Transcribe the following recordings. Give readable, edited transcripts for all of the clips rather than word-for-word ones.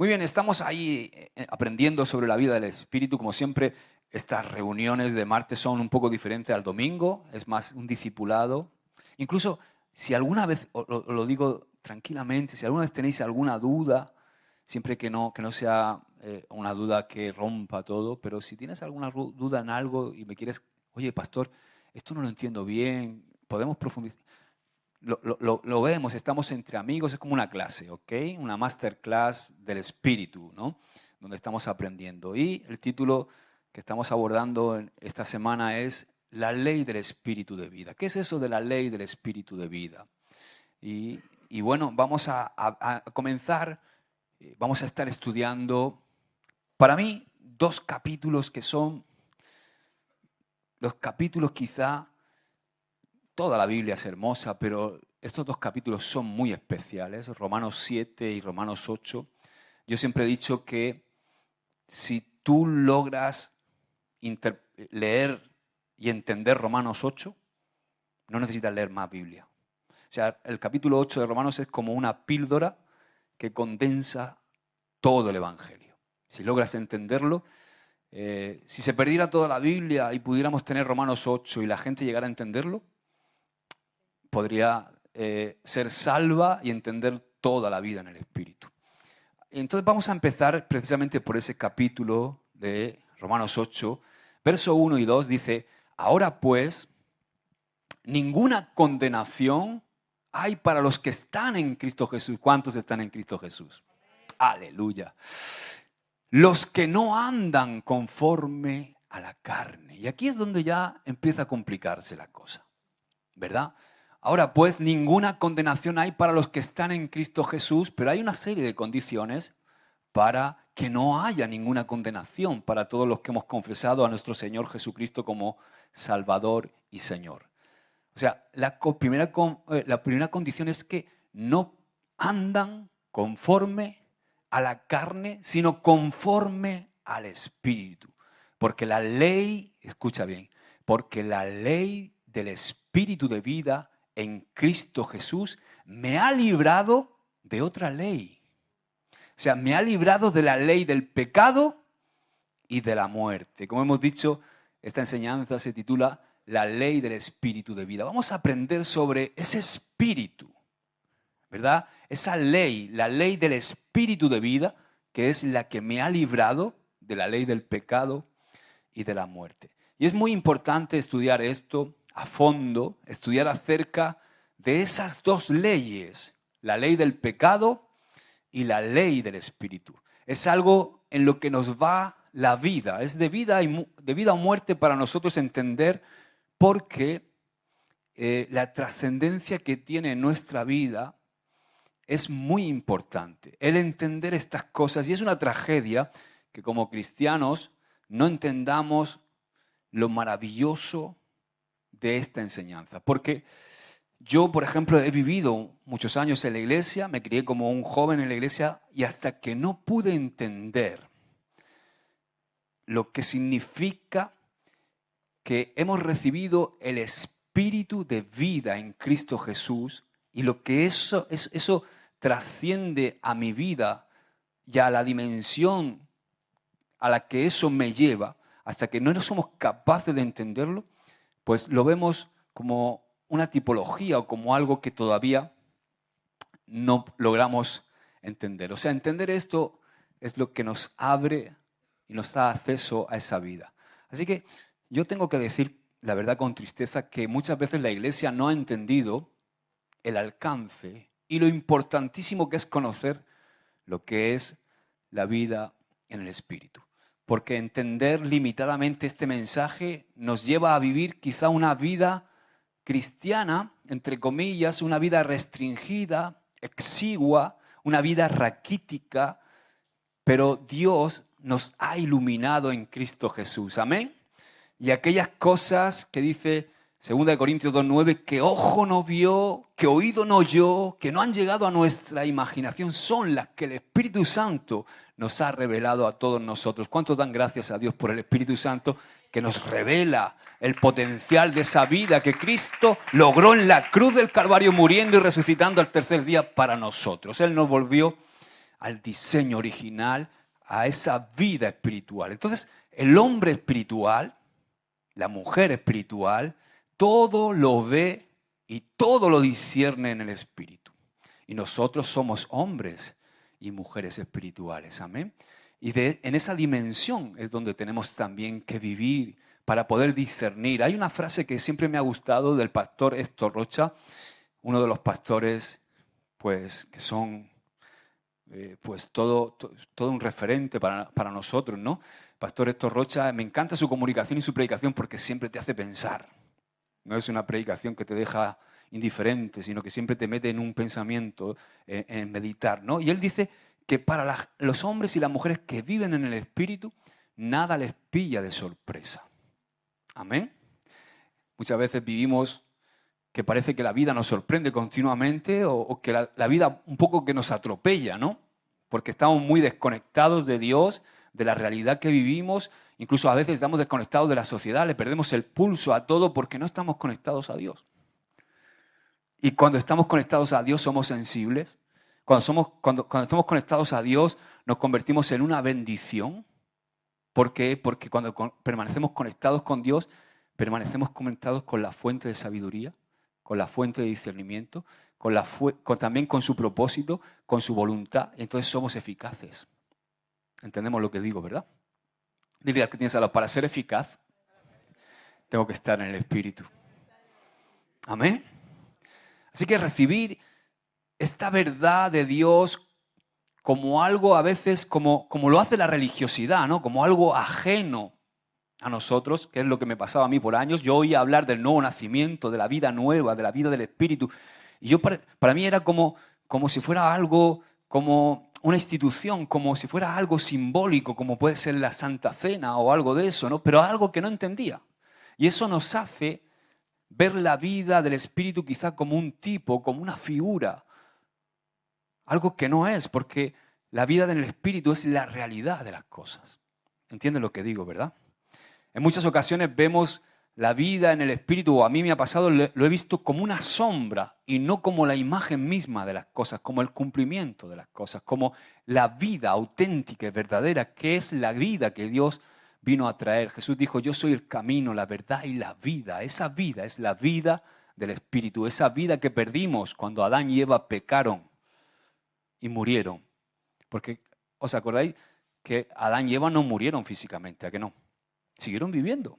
Muy bien, estamos ahí aprendiendo sobre la vida del Espíritu. Como siempre, estas reuniones de martes son un poco diferentes al domingo, es más un discipulado. Incluso si alguna vez, os lo digo tranquilamente, si alguna vez tenéis alguna duda, siempre que no sea una duda que rompa todo, pero si tienes alguna duda en algo y me quieres, oye, pastor, esto no lo entiendo bien, podemos profundizar. Lo vemos, estamos entre amigos, es como una clase, ¿ok? Una masterclass del espíritu, ¿no? Donde estamos aprendiendo. Y el título que estamos abordando esta semana es La ley del espíritu de vida. ¿Qué es eso de la ley del espíritu de vida? Y bueno, vamos a comenzar, vamos a estar estudiando, para mí, dos capítulos que son los capítulos quizá. Toda la Biblia es hermosa, pero estos dos capítulos son muy especiales, Romanos 7 y Romanos 8. Yo siempre he dicho que si tú logras leer y entender Romanos 8, no necesitas leer más Biblia. O sea, el capítulo 8 de Romanos es como una píldora que condensa todo el Evangelio. Si logras entenderlo, si se perdiera toda la Biblia y pudiéramos tener Romanos 8 y la gente llegara a entenderlo, podría ser salva y entender toda la vida en el Espíritu. Entonces vamos a empezar precisamente por ese capítulo de Romanos 8, verso 1 y 2, dice: ahora pues, ninguna condenación hay para los que están en Cristo Jesús. ¿Cuántos están en Cristo Jesús? Aleluya. Los que no andan conforme a la carne. Y aquí es donde ya empieza a complicarse la cosa, ¿verdad? Ahora pues, ninguna condenación hay para los que están en Cristo Jesús, pero hay una serie de condiciones para que no haya ninguna condenación para todos los que hemos confesado a nuestro Señor Jesucristo como Salvador y Señor. O sea, la primera condición es que no andan conforme a la carne, sino conforme al Espíritu. Porque la ley, escucha bien, porque la ley del Espíritu de vida en Cristo Jesús me ha librado de otra ley. O sea, me ha librado de la ley del pecado y de la muerte. Como hemos dicho, esta enseñanza se titula La ley del Espíritu de vida. Vamos a aprender sobre ese espíritu, ¿verdad? Esa ley, la ley del Espíritu de vida, que es la que me ha librado de la ley del pecado y de la muerte. Y es muy importante estudiar esto a fondo, estudiar acerca de esas dos leyes, la ley del pecado y la ley del Espíritu. Es algo en lo que nos va la vida, es de vida o muerte para nosotros entender, porque la trascendencia que tiene en nuestra vida es muy importante. El entender estas cosas, y es una tragedia que como cristianos no entendamos lo maravilloso de esta enseñanza. Porque yo, por ejemplo, he vivido muchos años en la iglesia, me crié como un joven en la iglesia, y hasta que no pude entender lo que significa que hemos recibido el Espíritu de vida en Cristo Jesús, y lo que eso trasciende a mi vida y a la dimensión a la que eso me lleva, hasta que no somos capaces de entenderlo, pues lo vemos como una tipología o como algo que todavía no logramos entender. O sea, entender esto es lo que nos abre y nos da acceso a esa vida. Así que yo tengo que decir, la verdad con tristeza, que muchas veces la iglesia no ha entendido el alcance y lo importantísimo que es conocer lo que es la vida en el Espíritu. Porque entender limitadamente este mensaje nos lleva a vivir quizá una vida cristiana, entre comillas, una vida restringida, exigua, una vida raquítica, pero Dios nos ha iluminado en Cristo Jesús. Amén. Y aquellas cosas que dice 2 Corintios 2:9, que ojo no vio, que oído no oyó, que no han llegado a nuestra imaginación, son las que el Espíritu Santo nos ha revelado a todos nosotros. ¿Cuántos dan gracias a Dios por el Espíritu Santo que nos revela el potencial de esa vida que Cristo logró en la cruz del Calvario, muriendo y resucitando al tercer día para nosotros? Él nos volvió al diseño original, a esa vida espiritual. Entonces, el hombre espiritual, la mujer espiritual, todo lo ve y todo lo discierne en el espíritu. Y nosotros somos hombres y mujeres espirituales, amén. Y en esa dimensión es donde tenemos también que vivir para poder discernir. Hay una frase que siempre me ha gustado del pastor Héctor Rocha, uno de los pastores pues, que son pues, todo un referente para nosotros, ¿no? Pastor Héctor Rocha, me encanta su comunicación y su predicación porque siempre te hace pensar. No es una predicación que te deja indiferente, sino que siempre te mete en un pensamiento, en meditar, ¿no? Y él dice que para los hombres y las mujeres que viven en el Espíritu, nada les pilla de sorpresa. Amén. Muchas veces vivimos que parece que la vida nos sorprende continuamente o que la vida un poco que nos atropella, ¿no? Porque estamos muy desconectados de Dios, de la realidad que vivimos. Incluso a veces estamos desconectados de la sociedad, le perdemos el pulso a todo porque no estamos conectados a Dios. Y cuando estamos conectados a Dios somos sensibles. Cuando estamos conectados a Dios nos convertimos en una bendición. ¿Por qué? Porque cuando permanecemos conectados con Dios, permanecemos conectados con la fuente de sabiduría, con la fuente de discernimiento, también con su propósito, con su voluntad. Entonces somos eficaces. Entendemos lo que digo, ¿verdad? Dile al que tienes al lado, para ser eficaz, tengo que estar en el Espíritu. Amén. Así que recibir esta verdad de Dios como algo a veces, como lo hace la religiosidad, ¿no? Como algo ajeno a nosotros, que es lo que me pasaba a mí por años. Yo oía hablar del nuevo nacimiento, de la vida nueva, de la vida del Espíritu. Y para mí era como si fuera algo, como una institución, como si fuera algo simbólico, como puede ser la Santa Cena o algo de eso, ¿no? Pero algo que no entendía. Y eso nos hace ver la vida del Espíritu quizá como un tipo, como una figura. Algo que no es, porque la vida del Espíritu es la realidad de las cosas. ¿Entienden lo que digo, verdad? En muchas ocasiones vemos la vida en el Espíritu, o a mí me ha pasado, lo he visto como una sombra y no como la imagen misma de las cosas, como el cumplimiento de las cosas, como la vida auténtica y verdadera, que es la vida que Dios vino a traer. Jesús dijo, yo soy el camino, la verdad y la vida. Esa vida es la vida del Espíritu, esa vida que perdimos cuando Adán y Eva pecaron y murieron. Porque, ¿os acordáis que Adán y Eva no murieron físicamente? ¿A qué no? Siguieron viviendo.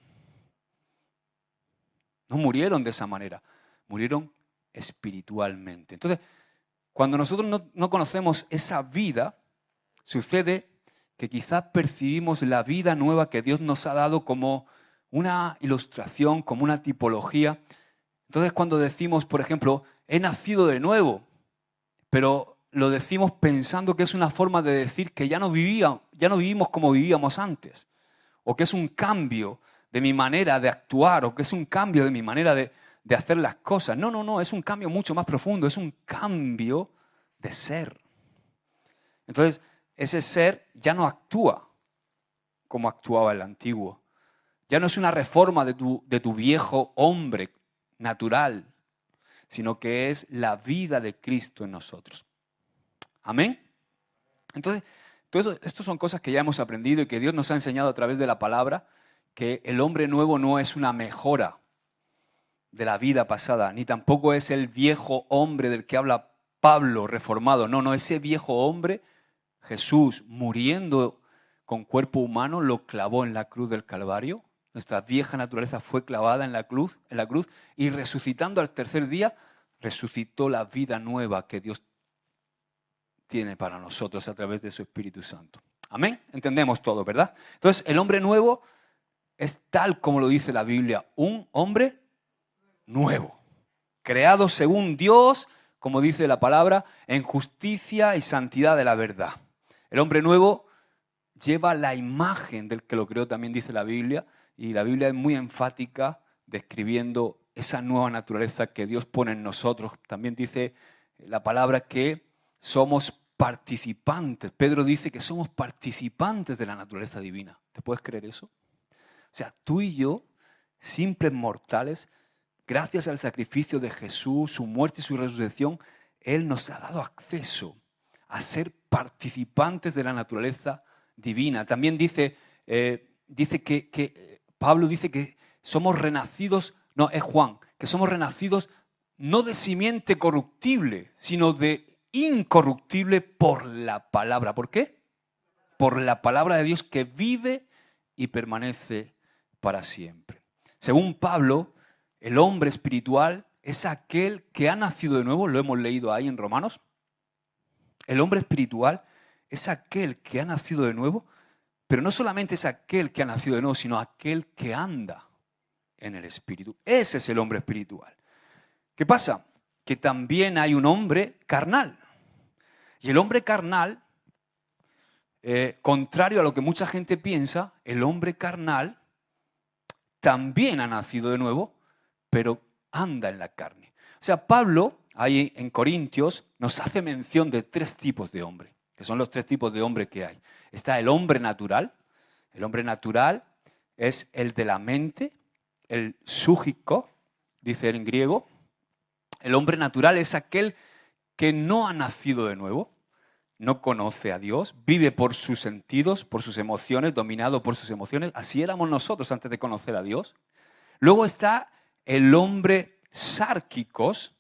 No murieron de esa manera, murieron espiritualmente. Entonces, cuando nosotros no conocemos esa vida, sucede que quizás percibimos la vida nueva que Dios nos ha dado como una ilustración, como una tipología. Entonces, cuando decimos, por ejemplo, he nacido de nuevo, pero lo decimos pensando que es una forma de decir que ya no vivimos como vivíamos antes, o que es un cambio de mi manera de actuar, o que es un cambio de mi manera de hacer las cosas. No, es un cambio mucho más profundo, es un cambio de ser. Entonces, ese ser ya no actúa como actuaba el antiguo. Ya no es una reforma de tu viejo hombre natural, sino que es la vida de Cristo en nosotros. ¿Amén? Entonces, todo esto son cosas que ya hemos aprendido y que Dios nos ha enseñado a través de la palabra, que el hombre nuevo no es una mejora de la vida pasada, ni tampoco es el viejo hombre del que habla Pablo reformado. No, ese viejo hombre, Jesús muriendo con cuerpo humano, lo clavó en la cruz del Calvario. Nuestra vieja naturaleza fue clavada en la cruz y resucitando al tercer día, resucitó la vida nueva que Dios tiene para nosotros a través de su Espíritu Santo. Amén. Entendemos todo, ¿verdad? Entonces, el hombre nuevo es tal como lo dice la Biblia, un hombre nuevo, creado según Dios, como dice la palabra, en justicia y santidad de la verdad. El hombre nuevo lleva la imagen del que lo creó, también dice la Biblia, y la Biblia es muy enfática describiendo esa nueva naturaleza que Dios pone en nosotros. También dice la palabra que somos participantes. Pedro dice que somos participantes de la naturaleza divina. ¿Te puedes creer eso? O sea, tú y yo, simples mortales, gracias al sacrificio de Jesús, su muerte y su resurrección, Él nos ha dado acceso a ser participantes de la naturaleza divina. También dice que Pablo dice que somos renacidos, no, es Juan, que somos renacidos no de simiente corruptible, sino de incorruptible por la palabra. ¿Por qué? Por la palabra de Dios que vive y permanece para siempre. Según Pablo, el hombre espiritual es aquel que ha nacido de nuevo, lo hemos leído ahí en Romanos. El hombre espiritual es aquel que ha nacido de nuevo, pero no solamente es aquel que ha nacido de nuevo, sino aquel que anda en el Espíritu. Ese es el hombre espiritual. ¿Qué pasa? Que también hay un hombre carnal. Y el hombre carnal, contrario a lo que mucha gente piensa, el hombre carnal también ha nacido de nuevo, pero anda en la carne. O sea, Pablo, ahí en Corintios, nos hace mención de 3 tipos de hombre, que son los 3 tipos de hombre que hay. Está el hombre natural. El hombre natural es el de la mente, el súgico, dice en griego. El hombre natural es aquel que no ha nacido de nuevo, no conoce a Dios, vive por sus sentidos, por sus emociones, dominado por sus emociones. Así éramos nosotros antes de conocer a Dios. Luego está el hombre sárquicos,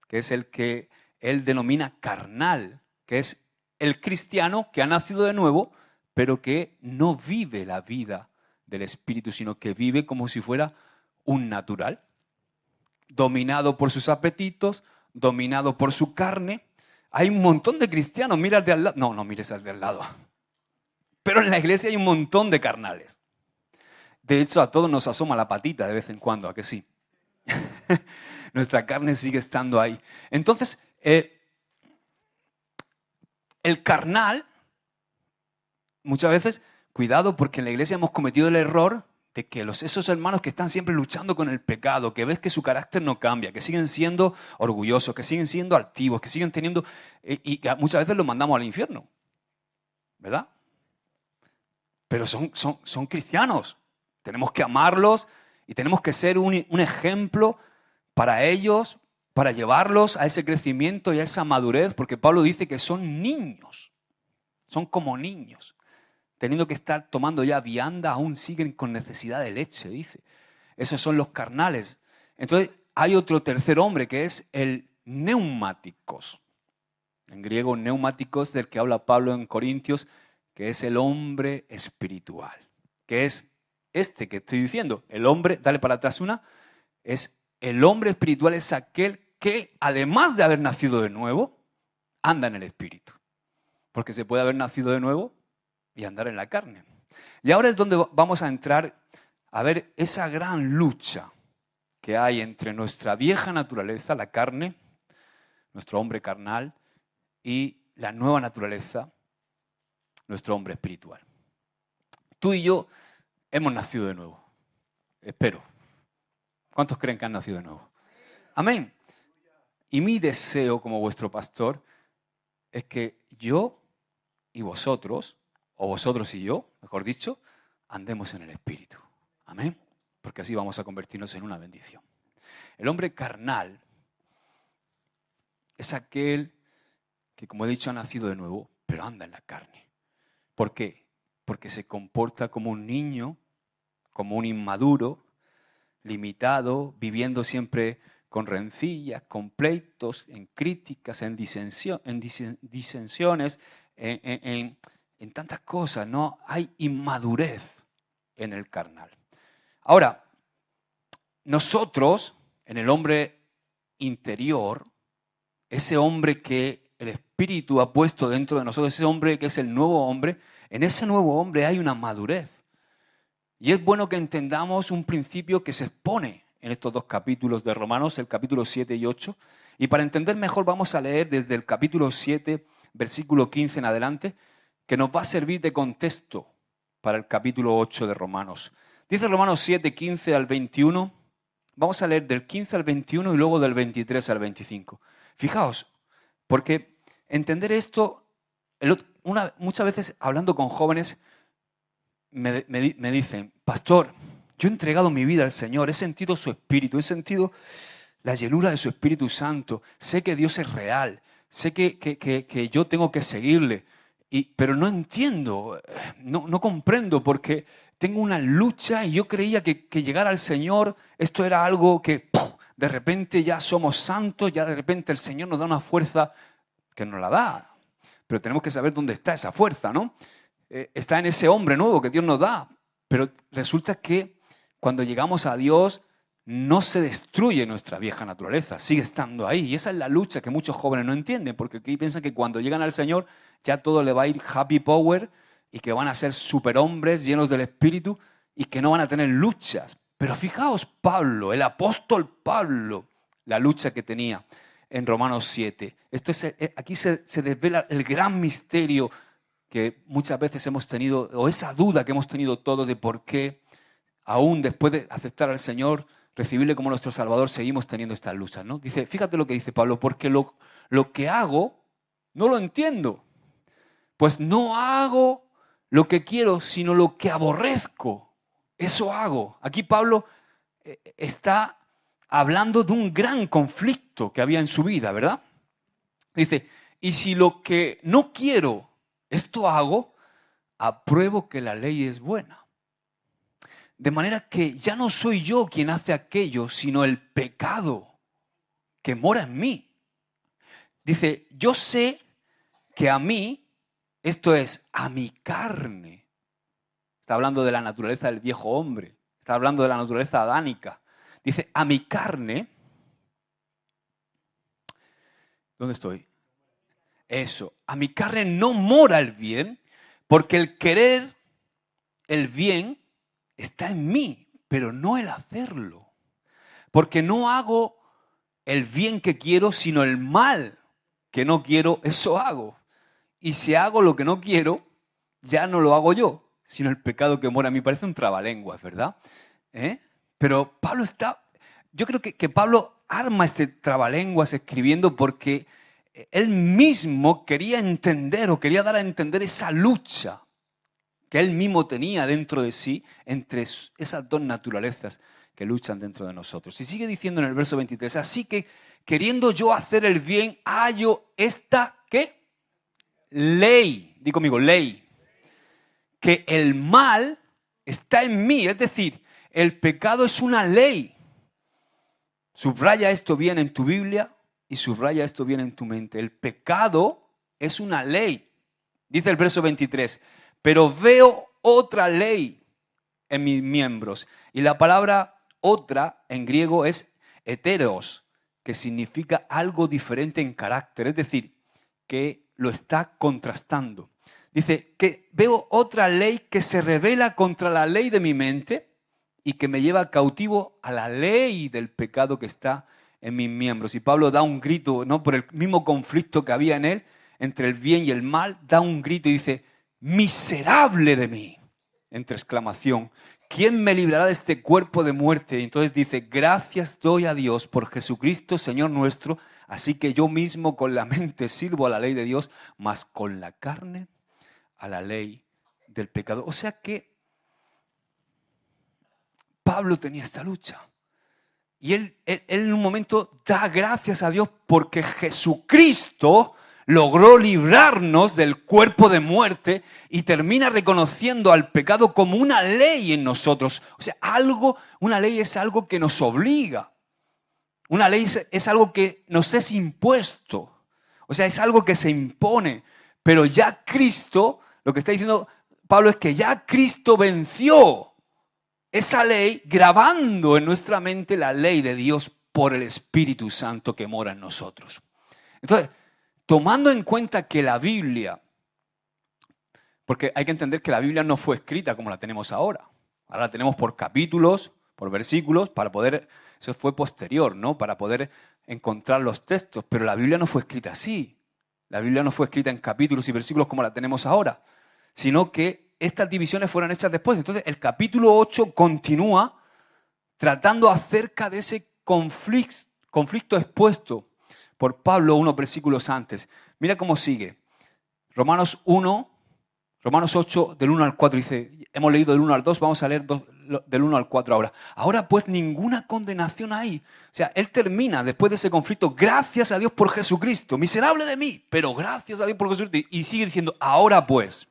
que es el que él denomina carnal, que es el cristiano que ha nacido de nuevo, pero que no vive la vida del Espíritu, sino que vive como si fuera un natural, dominado por sus apetitos, dominado por su carne. Hay un montón de cristianos, mira al de al lado. No mires al de al lado. Pero en la iglesia hay un montón de carnales. De hecho, a todos nos asoma la patita de vez en cuando, ¿a que sí? Nuestra carne sigue estando ahí. Entonces, el carnal, muchas veces, cuidado, porque en la iglesia hemos cometido el error de que esos hermanos que están siempre luchando con el pecado, que ves que su carácter no cambia, que siguen siendo orgullosos, que siguen siendo altivos, que siguen teniendo... y muchas veces los mandamos al infierno, ¿verdad? Pero son cristianos. Tenemos que amarlos y tenemos que ser un ejemplo para ellos, para llevarlos a ese crecimiento y a esa madurez, porque Pablo dice que son niños, son como niños. Teniendo que estar tomando ya vianda, aún siguen con necesidad de leche, dice. Esos son los carnales. Entonces, hay otro tercer hombre que es el neumáticos. En griego, neumáticos, del que habla Pablo en Corintios, que es el hombre espiritual. Que es este que estoy diciendo. El hombre, dale para atrás es el hombre espiritual, es aquel que, además de haber nacido de nuevo, anda en el Espíritu. Porque se puede haber nacido de nuevo y andar en la carne. Y ahora es donde vamos a entrar a ver esa gran lucha que hay entre nuestra vieja naturaleza, la carne, nuestro hombre carnal, y la nueva naturaleza, nuestro hombre espiritual. Tú y yo hemos nacido de nuevo. Espero. ¿Cuántos creen que han nacido de nuevo? Amén. Y mi deseo como vuestro pastor es que yo y vosotros, o vosotros y yo, mejor dicho, andemos en el Espíritu. Amén. Porque así vamos a convertirnos en una bendición. El hombre carnal es aquel que, como he dicho, ha nacido de nuevo, pero anda en la carne. ¿Por qué? Porque se comporta como un niño, como un inmaduro, limitado, viviendo siempre con rencillas, con pleitos, en críticas, en disensiones, en tantas cosas, ¿no? Hay inmadurez en el carnal. Ahora, nosotros, en el hombre interior, ese hombre que el Espíritu ha puesto dentro de nosotros, ese hombre que es el nuevo hombre, en ese nuevo hombre hay una madurez. Y es bueno que entendamos un principio que se expone en estos 2 capítulos de Romanos, el capítulo 7 y 8. Y para entender mejor vamos a leer desde el capítulo 7, versículo 15 en adelante, que nos va a servir de contexto para el capítulo 8 de Romanos. Dice Romanos 7, 15 al 21. Vamos a leer del 15 al 21 y luego del 23 al 25. Fijaos, porque entender esto, muchas veces hablando con jóvenes, me dicen, pastor, yo he entregado mi vida al Señor, he sentido su Espíritu, he sentido la llenura de su Espíritu Santo, sé que Dios es real, sé que yo tengo que seguirle, pero no entiendo, no comprendo porque tengo una lucha y yo creía que llegar al Señor, esto era algo que ¡pum!, de repente ya somos santos, ya de repente el Señor nos da una fuerza que nos la da. Pero tenemos que saber dónde está esa fuerza, ¿no? Está en ese hombre nuevo que Dios nos da. Pero resulta que cuando llegamos a Dios no se destruye nuestra vieja naturaleza, sigue estando ahí. Y esa es la lucha que muchos jóvenes no entienden, porque aquí piensan que cuando llegan al Señor ya todo le va a ir happy power y que van a ser superhombres llenos del Espíritu y que no van a tener luchas. Pero fijaos Pablo, el apóstol Pablo, la lucha que tenía en Romanos 7. Aquí se desvela el gran misterio que muchas veces hemos tenido, o esa duda que hemos tenido todos de por qué, aún después de aceptar al Señor, recibirle como nuestro Salvador, seguimos teniendo estas luchas, ¿no? Dice, fíjate lo que dice Pablo, porque lo que hago no lo entiendo. Pues no hago lo que quiero, sino lo que aborrezco. Eso hago. Aquí Pablo está hablando de un gran conflicto que había en su vida, ¿verdad? Dice, y si lo que no quiero, esto hago, apruebo que la ley es buena. De manera que ya no soy yo quien hace aquello, sino el pecado que mora en mí. Dice, yo sé que a mí, esto es, a mi carne, está hablando de la naturaleza del viejo hombre, está hablando de la naturaleza adánica. Dice, a mi carne, ¿dónde estoy? Eso, a mi carne no mora el bien, porque el querer el bien está en mí, pero no el hacerlo. Porque no hago el bien que quiero, sino el mal que no quiero, eso hago. Y si hago lo que no quiero, ya no lo hago yo, sino el pecado que mora en mí. Parece un trabalenguas, ¿verdad? Pero Pablo yo creo que Pablo arma este trabalenguas escribiendo porque él mismo quería entender o quería dar a entender esa lucha que él mismo tenía dentro de sí entre esas dos naturalezas que luchan dentro de nosotros. Y sigue diciendo en el verso 23, así que queriendo yo hacer el bien, hallo esta, ¿qué? Ley, di conmigo, ley, que el mal está en mí, es decir, el pecado es una ley. Subraya esto bien en tu Biblia y subraya esto bien en tu mente. El pecado es una ley. Dice el verso 23, pero veo otra ley en mis miembros. Y la palabra otra en griego es heteros, que significa algo diferente en carácter, es decir, que lo está contrastando. Dice que veo otra ley que se revela contra la ley de mi mente y que me lleva cautivo a la ley del pecado que está en mis miembros. Y Pablo da un grito, ¿no?, por el mismo conflicto que había en él entre el bien y el mal, da un grito y dice, miserable de mí, entre exclamación, ¿quién me librará de este cuerpo de muerte? Y entonces dice, gracias doy a Dios por Jesucristo, Señor nuestro, así que yo mismo con la mente sirvo a la ley de Dios, mas con la carne a la ley del pecado. O sea que Pablo tenía esta lucha. Y él en un momento da gracias a Dios porque Jesucristo logró librarnos del cuerpo de muerte y termina reconociendo al pecado como una ley en nosotros. O sea, una ley es algo que nos obliga. Una ley es algo que nos es impuesto. O sea, es algo que se impone. Pero ya Cristo, lo que está diciendo Pablo es que ya Cristo venció esa ley grabando en nuestra mente la ley de Dios por el Espíritu Santo que mora en nosotros. Entonces, tomando en cuenta que la Biblia, porque hay que entender que la Biblia no fue escrita como la tenemos ahora. Ahora la tenemos por capítulos, por versículos, eso fue posterior, ¿no? Para poder encontrar los textos. Pero la Biblia no fue escrita así. La Biblia no fue escrita en capítulos y versículos como la tenemos ahora, sino que estas divisiones fueron hechas después. Entonces, el capítulo 8 continúa tratando acerca de ese conflicto expuesto por Pablo unos versículos antes. Mira cómo sigue. Romanos 8, del 1 al 4, dice, hemos leído del 1 al 2, vamos a leer del 1 al 4 ahora. Ahora pues ninguna condenación hay. O sea, él termina después de ese conflicto, gracias a Dios por Jesucristo, miserable de mí, pero gracias a Dios por Jesucristo. Y sigue diciendo, ahora pues,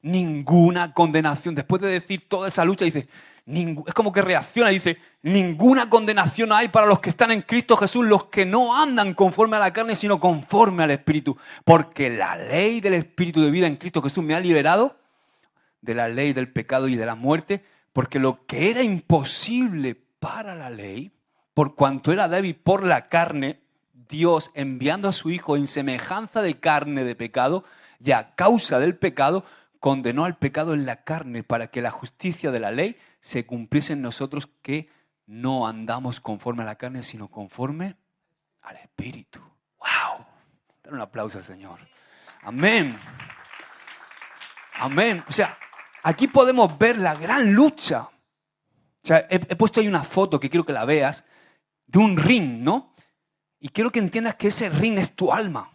ninguna condenación. Después de decir toda esa lucha, dice, es como que reacciona y dice, ninguna condenación hay para los que están en Cristo Jesús, los que no andan conforme a la carne, sino conforme al Espíritu. Porque la ley del Espíritu de vida en Cristo Jesús me ha liberado de la ley del pecado y de la muerte, porque lo que era imposible para la ley, por cuanto era débil por la carne, Dios enviando a su Hijo en semejanza de carne de pecado, y a causa del pecado, condenó al pecado en la carne para que la justicia de la ley se cumpliese en nosotros que no andamos conforme a la carne, sino conforme al Espíritu. ¡Wow! Dale un aplauso al Señor. Amén. Amén. O sea, aquí podemos ver la gran lucha. O sea, he puesto ahí una foto que quiero que la veas de un ring, ¿no? Y quiero que entiendas que ese ring es tu alma.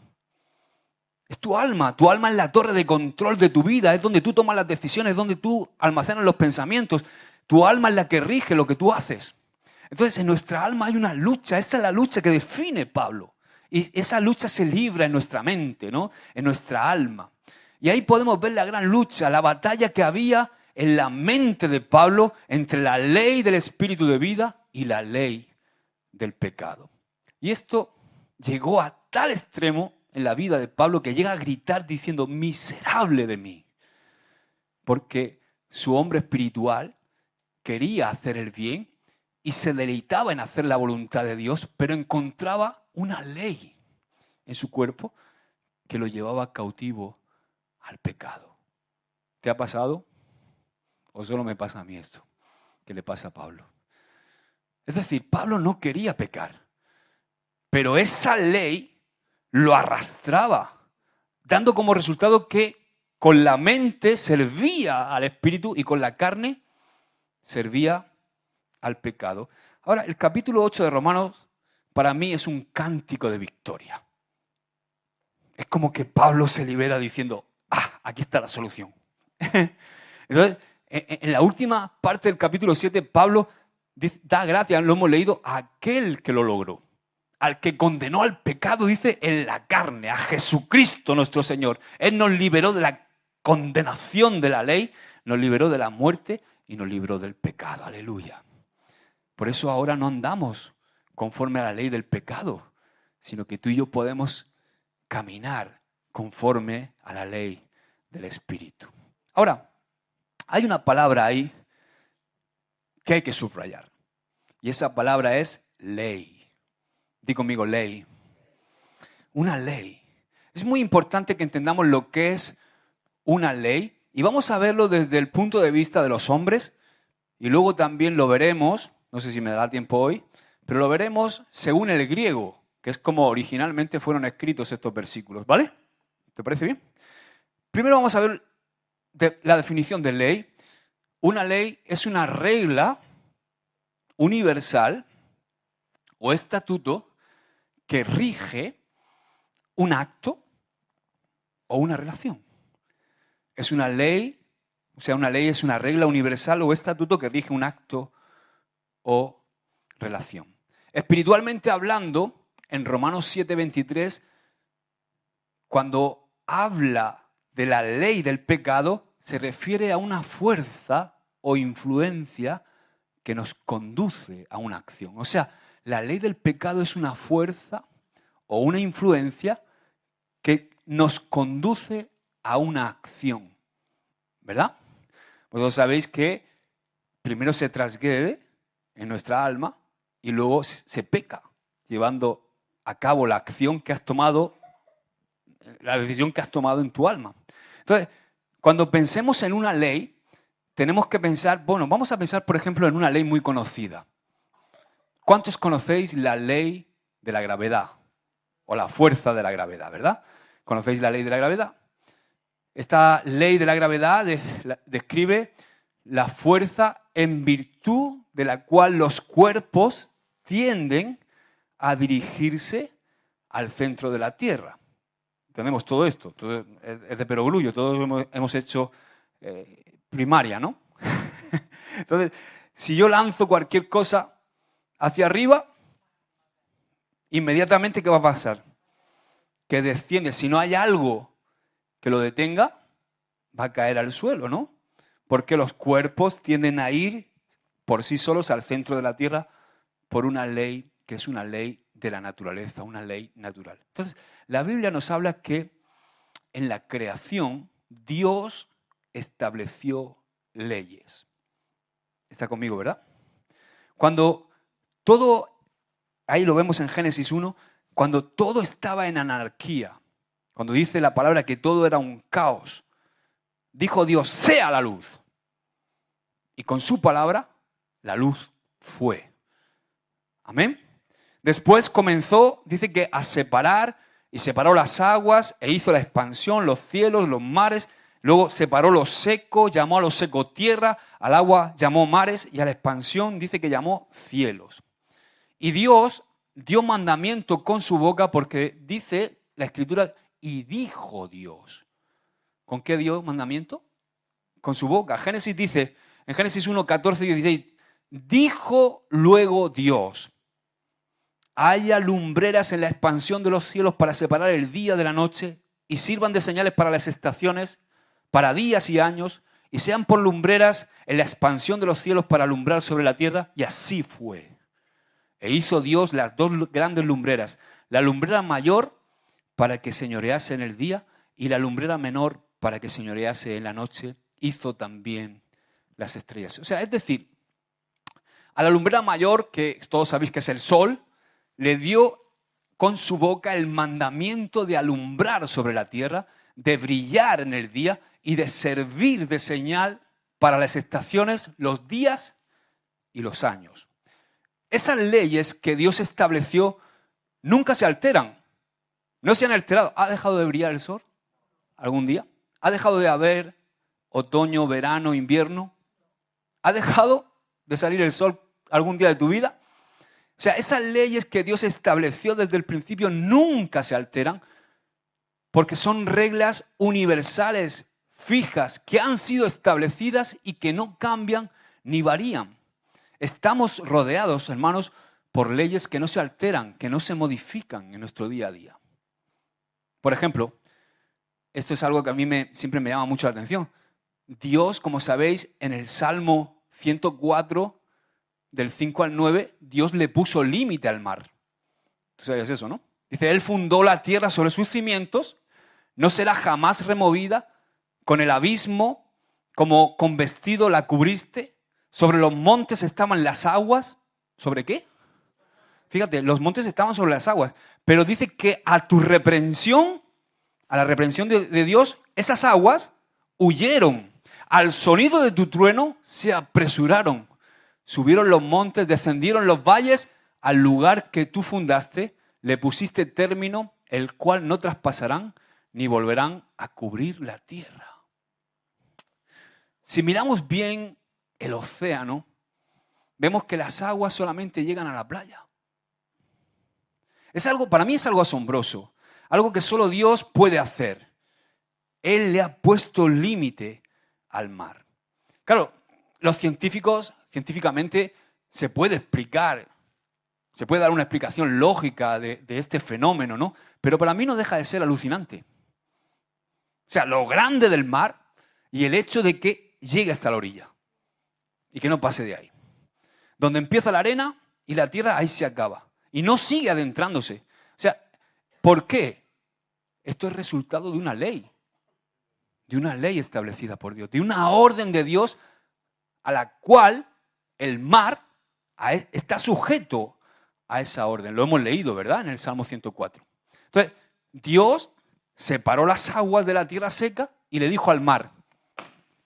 Es tu alma es la torre de control de tu vida, es donde tú tomas las decisiones, es donde tú almacenas los pensamientos. Tu alma es la que rige lo que tú haces. Entonces, en nuestra alma hay una lucha, esa es la lucha que define Pablo. Y esa lucha se libra en nuestra mente, ¿no? En nuestra alma. Y ahí podemos ver la gran lucha, la batalla que había en la mente de Pablo entre la ley del espíritu de vida y la ley del pecado. Y esto llegó a tal extremo en la vida de Pablo que llega a gritar diciendo, miserable de mí. Porque su hombre espiritual quería hacer el bien y se deleitaba en hacer la voluntad de Dios, pero encontraba una ley en su cuerpo que lo llevaba cautivo al pecado. ¿Te ha pasado? ¿O solo me pasa a mí esto? ¿Qué le pasa a Pablo? Es decir, Pablo no quería pecar, pero esa ley lo arrastraba, dando como resultado que con la mente servía al espíritu y con la carne servía al pecado. Ahora, el capítulo 8 de Romanos para mí es un cántico de victoria. Es como que Pablo se libera diciendo, aquí está la solución. Entonces, en la última parte del capítulo 7, Pablo da gracias, lo hemos leído, a aquel que lo logró. Al que condenó al pecado, dice, en la carne, a Jesucristo nuestro Señor. Él nos liberó de la condenación de la ley, nos liberó de la muerte y nos libró del pecado. Aleluya. Por eso ahora no andamos conforme a la ley del pecado, sino que tú y yo podemos caminar conforme a la ley del Espíritu. Ahora, hay una palabra ahí que hay que subrayar. Y esa palabra es ley. Di conmigo, ley. Una ley. Es muy importante que entendamos lo que es una ley. Y vamos a verlo desde el punto de vista de los hombres. Y luego también lo veremos, no sé si me dará tiempo hoy, pero lo veremos según el griego, que es como originalmente fueron escritos estos versículos. ¿Vale? ¿Te parece bien? Primero vamos a ver la definición de ley. Una ley es una regla universal o estatuto que rige un acto o una relación. Es una ley, o sea, una ley es una regla universal o estatuto que rige un acto o relación. Espiritualmente hablando, en Romanos 7:23, cuando habla de la ley del pecado, se refiere a una fuerza o influencia que nos conduce a una acción. O sea, la ley del pecado es una fuerza o una influencia que nos conduce a una acción. ¿Verdad? Vosotros sabéis que primero se transgrede en nuestra alma y luego se peca, llevando a cabo la acción que has tomado, la decisión que has tomado en tu alma. Entonces, cuando pensemos en una ley, tenemos que pensar, bueno, vamos a pensar, por ejemplo, en una ley muy conocida. ¿Cuántos conocéis la ley de la gravedad? O la fuerza de la gravedad, ¿verdad? ¿Conocéis la ley de la gravedad? Esta ley de la gravedad describe la fuerza en virtud de la cual los cuerpos tienden a dirigirse al centro de la Tierra. Entendemos todo esto, todo es de perogrullo, todos hemos hecho primaria, ¿no? Entonces, si yo lanzo cualquier cosa hacia arriba, inmediatamente, ¿qué va a pasar? Que desciende. Si no hay algo que lo detenga, va a caer al suelo, ¿no? Porque los cuerpos tienden a ir por sí solos al centro de la tierra por una ley que es una ley de la naturaleza, una ley natural. Entonces, la Biblia nos habla que en la creación Dios estableció leyes. ¿Está conmigo, verdad? Cuando todo, ahí lo vemos en Génesis 1, cuando todo estaba en anarquía, cuando dice la palabra que todo era un caos, dijo Dios, sea la luz. Y con su palabra, la luz fue. Amén. Después comenzó, dice que a separar, y separó las aguas, e hizo la expansión, los cielos, los mares. Luego separó lo seco, llamó a lo seco tierra, al agua llamó mares, y a la expansión dice que llamó cielos. Y Dios dio mandamiento con su boca, porque dice la Escritura, y dijo Dios. ¿Con qué dio mandamiento? Con su boca. Génesis dice, en Génesis 1, 14 y 16, dijo luego Dios, haya lumbreras en la expansión de los cielos para separar el día de la noche y sirvan de señales para las estaciones, para días y años, y sean por lumbreras en la expansión de los cielos para alumbrar sobre la tierra. Y así fue. E hizo Dios las dos grandes lumbreras, la lumbrera mayor para que señorease en el día y la lumbrera menor para que señorease en la noche. Hizo también las estrellas. O sea, es decir, a la lumbrera mayor, que todos sabéis que es el sol, le dio con su boca el mandamiento de alumbrar sobre la tierra, de brillar en el día y de servir de señal para las estaciones, los días y los años. Esas leyes que Dios estableció nunca se alteran, no se han alterado. ¿Ha dejado de brillar el sol algún día? ¿Ha dejado de haber otoño, verano, invierno? ¿Ha dejado de salir el sol algún día de tu vida? O sea, esas leyes que Dios estableció desde el principio nunca se alteran porque son reglas universales, fijas, que han sido establecidas y que no cambian ni varían. Estamos rodeados, hermanos, por leyes que no se alteran, que no se modifican en nuestro día a día. Por ejemplo, esto es algo que a mí siempre me llama mucho la atención. Dios, como sabéis, en el Salmo 104, del 5 al 9, Dios le puso límite al mar. ¿Tú sabías eso, no? Dice, Él fundó la tierra sobre sus cimientos, no será jamás removida, con el abismo como con vestido la cubriste, sobre los montes estaban las aguas. ¿Sobre qué? Fíjate, los montes estaban sobre las aguas, pero dice que a tu reprensión, a la reprensión de Dios, esas aguas huyeron. Al sonido de tu trueno se apresuraron. Subieron los montes, descendieron los valles, al lugar que tú fundaste, le pusiste término, el cual no traspasarán ni volverán a cubrir la tierra. Si miramos bien el océano, vemos que las aguas solamente llegan a la playa. Para mí es algo asombroso, algo que solo Dios puede hacer. Él le ha puesto límite al mar. Claro, los científicamente se puede explicar, se puede dar una explicación lógica de este fenómeno, ¿no? Pero para mí no deja de ser alucinante. O sea, lo grande del mar y el hecho de que llegue hasta la orilla y que no pase de ahí. Donde empieza la arena y la tierra, ahí se acaba. Y no sigue adentrándose. O sea, ¿por qué? Esto es resultado de una ley establecida por Dios, de una orden de Dios a la cual el mar está sujeto a esa orden. Lo hemos leído, ¿verdad? En el Salmo 104. Entonces, Dios separó las aguas de la tierra seca y le dijo al mar,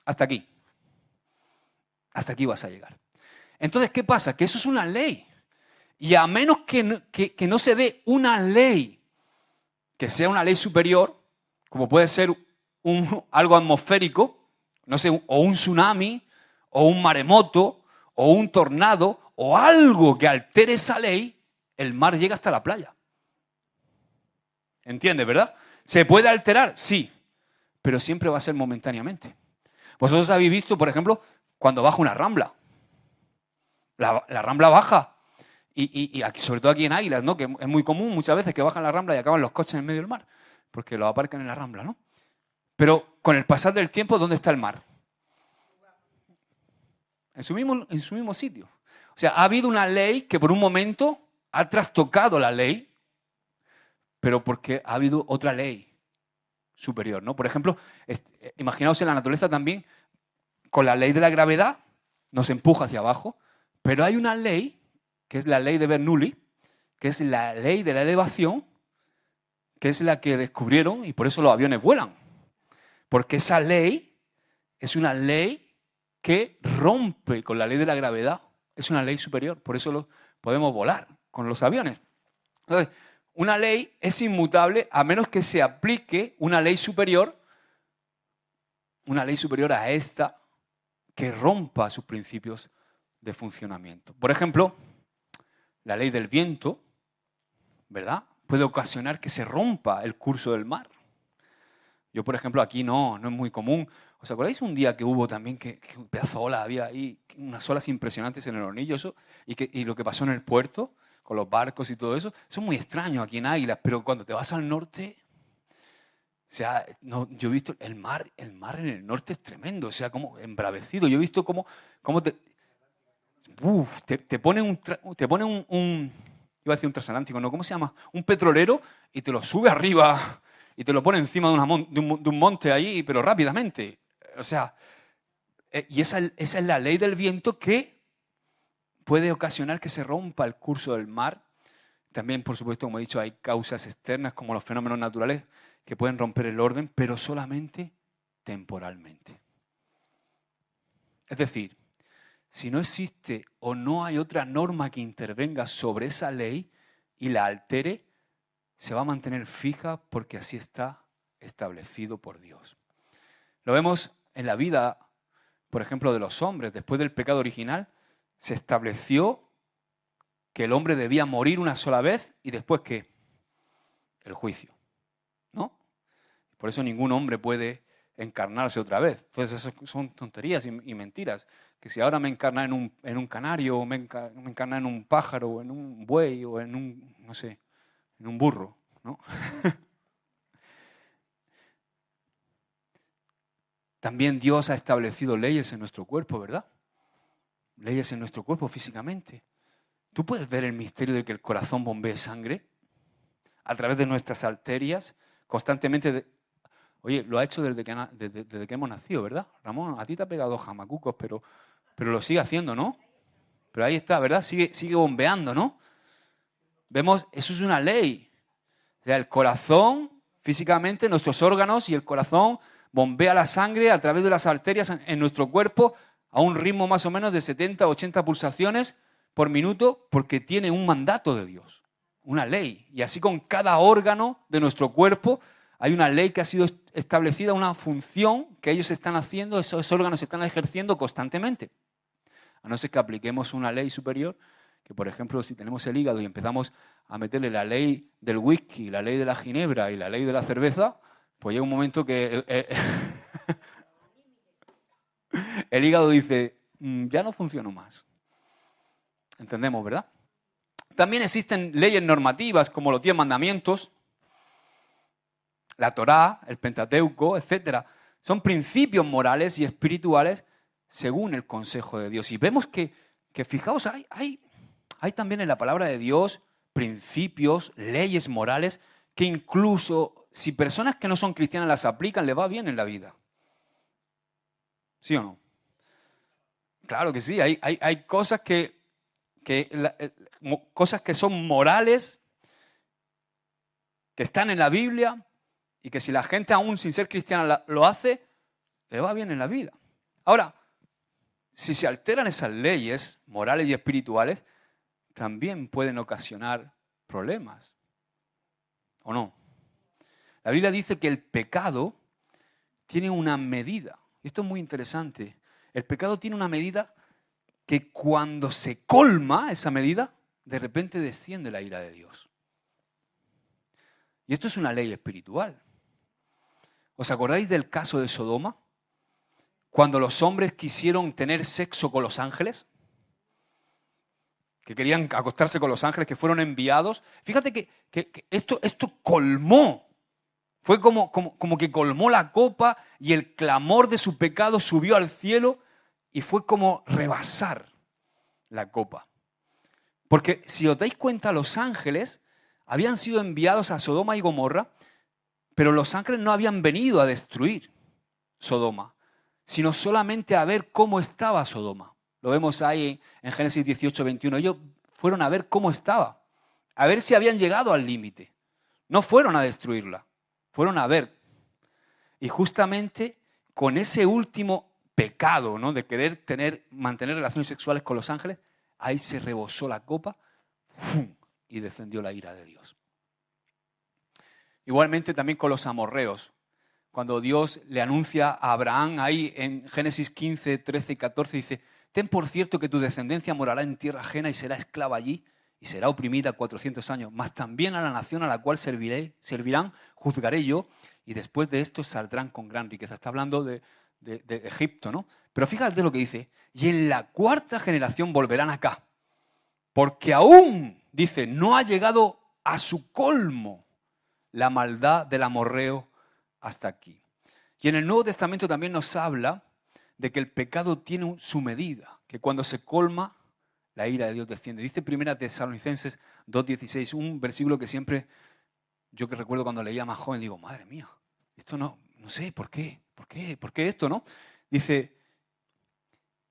hasta aquí. Hasta aquí vas a llegar. Entonces, ¿qué pasa? Que eso es una ley. Y a menos que no se dé una ley, que sea una ley superior, como puede ser algo atmosférico, no sé, o un tsunami, o un maremoto, o un tornado, o algo que altere esa ley, el mar llega hasta la playa. ¿Entiendes, verdad? ¿Se puede alterar? Sí, pero siempre va a ser momentáneamente. Vosotros habéis visto, por ejemplo, cuando baja una rambla. la Rambla baja. Y aquí, sobre todo aquí en Águilas, ¿no? Que es muy común muchas veces que bajan la Rambla y acaban los coches en medio del mar, porque los aparcan en la Rambla, ¿no? Pero con el pasar del tiempo, ¿dónde está el mar? En su mismo sitio. O sea, ha habido una ley que por un momento ha trastocado la ley, pero porque ha habido otra ley superior, ¿no? Por ejemplo, imaginaos en la naturaleza también, con la ley de la gravedad nos empuja hacia abajo, pero hay una ley, que es la ley de Bernoulli, que es la ley de la elevación, que es la que descubrieron y por eso los aviones vuelan. Porque esa ley es una ley que rompe con la ley de la gravedad. Es una ley superior, por eso podemos volar con los aviones. Entonces, una ley es inmutable a menos que se aplique una ley superior a esta que rompa sus principios de funcionamiento. Por ejemplo, la ley del viento, ¿verdad?, puede ocasionar que se rompa el curso del mar. Yo, por ejemplo, aquí no es muy común. ¿Os acordáis un día que hubo también que un pedazo de ola había ahí, unas olas impresionantes en el Hornillo, eso, y lo que pasó en el puerto, con los barcos y todo eso? Eso es muy extraño aquí en Águilas, pero cuando te vas al norte, o sea, no, yo he visto el mar en el norte es tremendo, o sea, como embravecido. Yo he visto cómo te pone iba a decir un transatlántico, ¿no? ¿Cómo se llama? Un petrolero y te lo sube arriba y te lo pone encima de un monte ahí, pero rápidamente. O sea, y esa es la ley del viento que puede ocasionar que se rompa el curso del mar. También, por supuesto, como he dicho, hay causas externas como los fenómenos naturales que pueden romper el orden, pero solamente temporalmente. Es decir, si no existe o no hay otra norma que intervenga sobre esa ley y la altere, se va a mantener fija porque así está establecido por Dios. Lo vemos en la vida, por ejemplo, de los hombres. Después del pecado original, se estableció que el hombre debía morir una sola vez y después ¿qué? El juicio, ¿no? Por eso ningún hombre puede encarnarse otra vez. Entonces eso son tonterías y mentiras. Que si ahora me encarna en un canario, o me encarna en un pájaro, o en un buey, o en un, no sé, en un burro, ¿no? También Dios ha establecido leyes en nuestro cuerpo, ¿verdad? Leyes en nuestro cuerpo físicamente. ¿Tú puedes ver el misterio de que el corazón bombee sangre a través de nuestras arterias constantemente? Oye, lo ha hecho desde que hemos nacido, ¿verdad? Ramón, a ti te ha pegado jamacucos, pero lo sigue haciendo, ¿no? Pero ahí está, ¿verdad? Sigue bombeando, ¿no? Vemos, eso es una ley. O sea, el corazón, físicamente, nuestros órganos y el corazón bombea la sangre a través de las arterias en nuestro cuerpo a un ritmo más o menos de 70 o 80 pulsaciones por minuto porque tiene un mandato de Dios, una ley. Y así con cada órgano de nuestro cuerpo hay una ley que ha sido establecida, una función que ellos están haciendo, esos órganos están ejerciendo constantemente. A no ser que apliquemos una ley superior, que por ejemplo si tenemos el hígado y empezamos a meterle la ley del whisky, la ley de la ginebra y la ley de la cerveza, pues llega un momento que el hígado dice, ya no funciono más. Entendemos, ¿verdad? También existen leyes normativas como los 10 mandamientos, la Torá, el Pentateuco, etc. Son principios morales y espirituales según el consejo de Dios. Y vemos que fijaos, hay también en la palabra de Dios principios, leyes morales que incluso si personas que no son cristianas las aplican, les va bien en la vida. ¿Sí o no? Claro que sí, hay cosas cosas que son morales, que están en la Biblia y que si la gente aún sin ser cristiana lo hace, le va bien en la vida. Ahora, si se alteran esas leyes morales y espirituales, también pueden ocasionar problemas, ¿o no? La Biblia dice que el pecado tiene una medida. Esto es muy interesante. El pecado tiene una medida que cuando se colma esa medida, de repente desciende la ira de Dios. Y esto es una ley espiritual. ¿Os acordáis del caso de Sodoma? Cuando los hombres quisieron tener sexo con los ángeles. que querían acostarse con los ángeles, que fueron enviados. Fíjate que esto colmó. Fue como que colmó la copa y el clamor de su pecado subió al cielo y fue como rebasar la copa. Porque si os dais cuenta, los ángeles habían sido enviados a Sodoma y Gomorra, pero los ángeles no habían venido a destruir Sodoma, sino solamente a ver cómo estaba Sodoma. Lo vemos ahí en Génesis 18, 21. Ellos fueron a ver cómo estaba, a ver si habían llegado al límite. No fueron a destruirla, fueron a ver. Y justamente con ese último pecado, ¿no?, de querer mantener relaciones sexuales con los ángeles, ahí se rebosó la copa, ¡fum!, y descendió la ira de Dios. Igualmente también con los amorreos. Cuando Dios le anuncia a Abraham, ahí en Génesis 15, 13 y 14, dice: ten por cierto que tu descendencia morará en tierra ajena y será esclava allí y será oprimida 400 años. Mas también a la nación a la cual servirán, juzgaré yo, y después de esto saldrán con gran riqueza. Está hablando de Egipto, ¿no? Pero fíjate lo que dice: y en la cuarta generación volverán acá, porque aún, dice, no ha llegado a su colmo la maldad del amorreo hasta aquí. Y en el Nuevo Testamento también nos habla de que el pecado tiene su medida, que cuando se colma, la ira de Dios desciende. Dice 1 Tesalonicenses 2:16, un versículo que siempre, yo que recuerdo cuando leía más joven, digo, madre mía, esto no sé, ¿por qué esto, no? Dice,